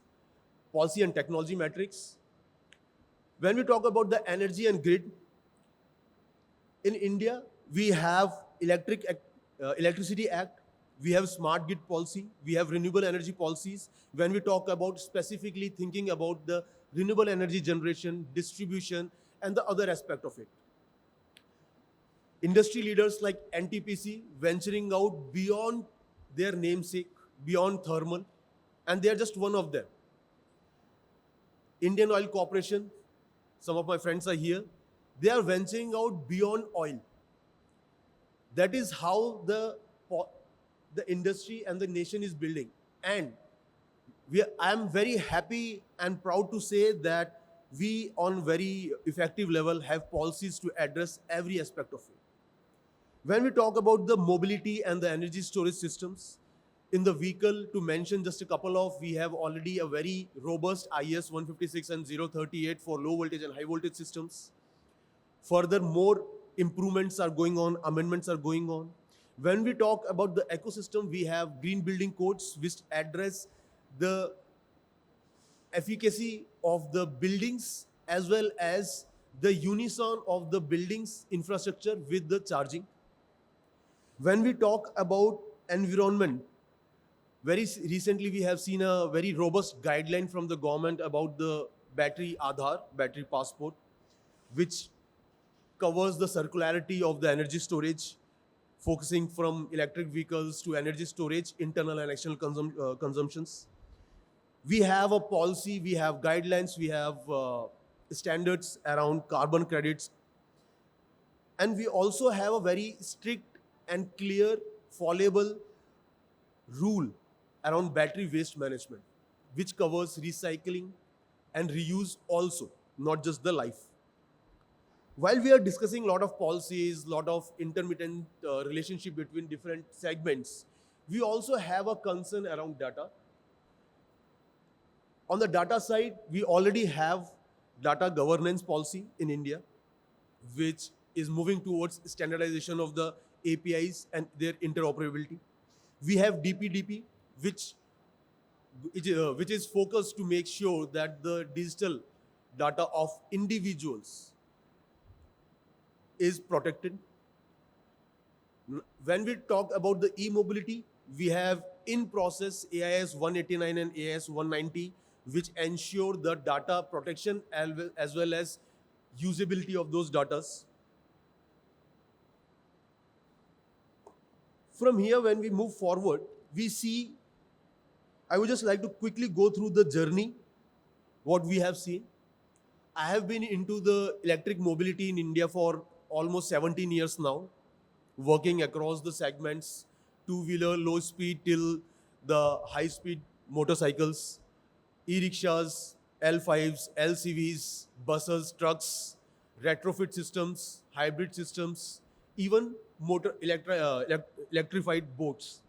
policy and technology matrix. When we talk about the energy and grid, in India, we have Electricity Act, we have smart grid policy, we have renewable energy policies. When we talk about specifically thinking about the renewable energy generation, distribution, and the other aspect of it. Industry leaders like NTPC venturing out beyond their namesake, beyond thermal, and they are just one of them. Indian Oil Corporation, some of my friends are here, they are venturing out beyond oil. That is how the industry and the nation is building. And I am very happy and proud to say that we on very effective level have policies to address every aspect of it. When we talk about the mobility and the energy storage systems, in the vehicle, to mention just a couple of, we have already a very robust IS 156 and 038 for low voltage and high voltage systems. Further, more improvements are going on, amendments are going on. When we talk about the ecosystem, we have green building codes which address the efficacy of the buildings as well as the unison of the buildings infrastructure with the charging. When we talk about environment, very recently we have seen a very robust guideline from the government about the battery Aadhaar, battery passport, which covers the circularity of the energy storage, focusing from electric vehicles to energy storage, internal and external consumptions. We have a policy, we have guidelines, we have standards around carbon credits. And we also have a very strict and clear, followable rule around battery waste management, which covers recycling and reuse also, not just the life. While we are discussing a lot of policies, a lot of intermittent relationship between different segments, we also have a concern around data. On the data side, we already have data governance policy in India, which is moving towards standardization of the APIs and their interoperability. We have DPDP, which is focused to make sure that the digital data of individuals is protected. When we talk about the e-mobility, we have in process AIS 189 and AIS 190, which ensure the data protection as well as usability of those data. From here, when we move forward, we see, I would just like to quickly go through the journey, what we have seen. I have been into the electric mobility in India for almost 17 years now, working across the segments, two-wheeler, low speed till the high-speed motorcycles, e-rickshaws, L5s, LCVs, buses, trucks, retrofit systems, hybrid systems, even electrified boats.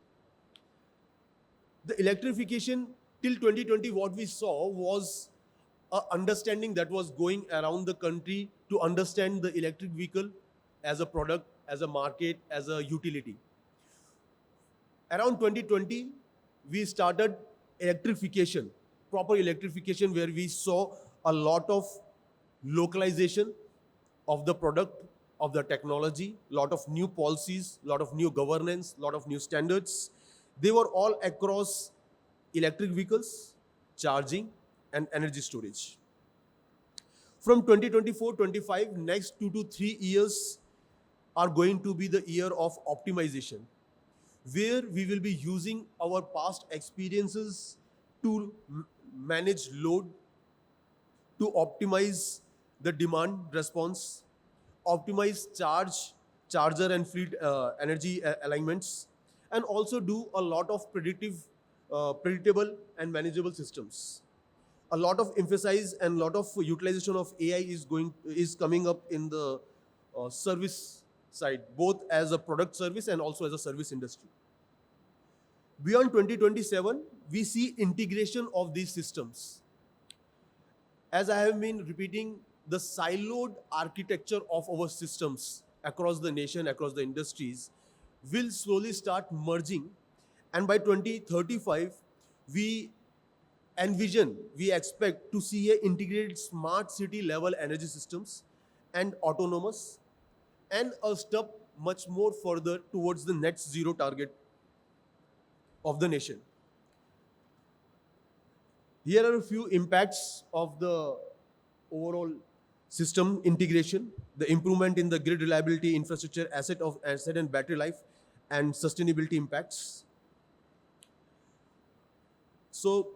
The electrification till 2020, what we saw was a understanding that was going around the country to understand the electric vehicle as a product, as a market, as a utility. Around 2020, we started electrification, proper electrification, where we saw a lot of localization of the product, of the technology, lot of new policies, lot of new governance, lot of new standards. They were all across electric vehicles, charging, and energy storage. From 2024-25, next 2 to 3 years are going to be the year of optimization, where we will be using our past experiences to manage load, to optimize the demand response, optimize charger and fleet energy alignments, and also do a lot of predictable and manageable systems. A lot of emphasis and lot of utilization of AI is coming up in the service side, both as a product service and also as a service industry. Beyond 2027, we see integration of these systems. As I have been repeating, the siloed architecture of our systems across the nation, across the industries, will slowly start merging. And by 2035, we expect to see an integrated smart city level energy systems and autonomous, and a step much more further towards the net zero target of the nation. Here are a few impacts of the overall system integration, the improvement in the grid reliability, infrastructure, asset and battery life, and sustainability impacts. So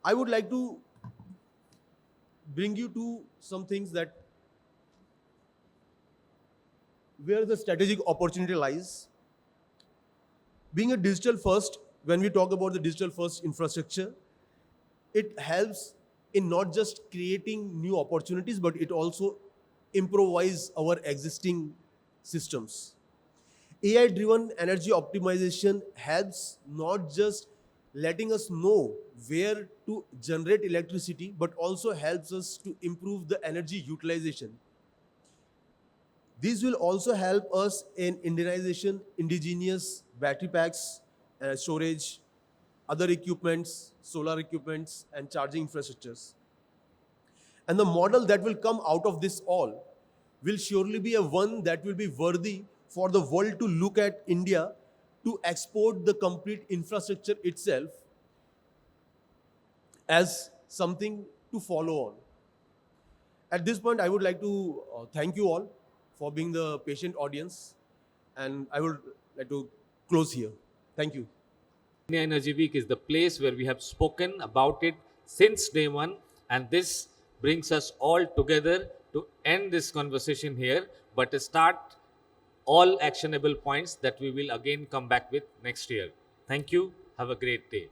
I would like to bring you to some things that where the strategic opportunity lies. Being a digital first, when we talk about the digital first infrastructure, it helps in not just creating new opportunities, but it also improvise our existing systems. AI-driven energy optimization helps not just letting us know where to generate electricity, but also helps us to improve the energy utilization. These will also help us in indigenous battery packs, storage, other equipments, solar equipments, and charging infrastructures. And the model that will come out of this all will surely be a one that will be worthy for the world to look at India to export the complete infrastructure itself as something to follow on. At this point, I would like to thank you all for being the patient audience, and I would like to close here. Thank you. India Energy Week is the place where we have spoken about it since day one, and this brings us all together to end this conversation here, but to start all actionable points that we will again come back with next year. Thank you. Have a great day.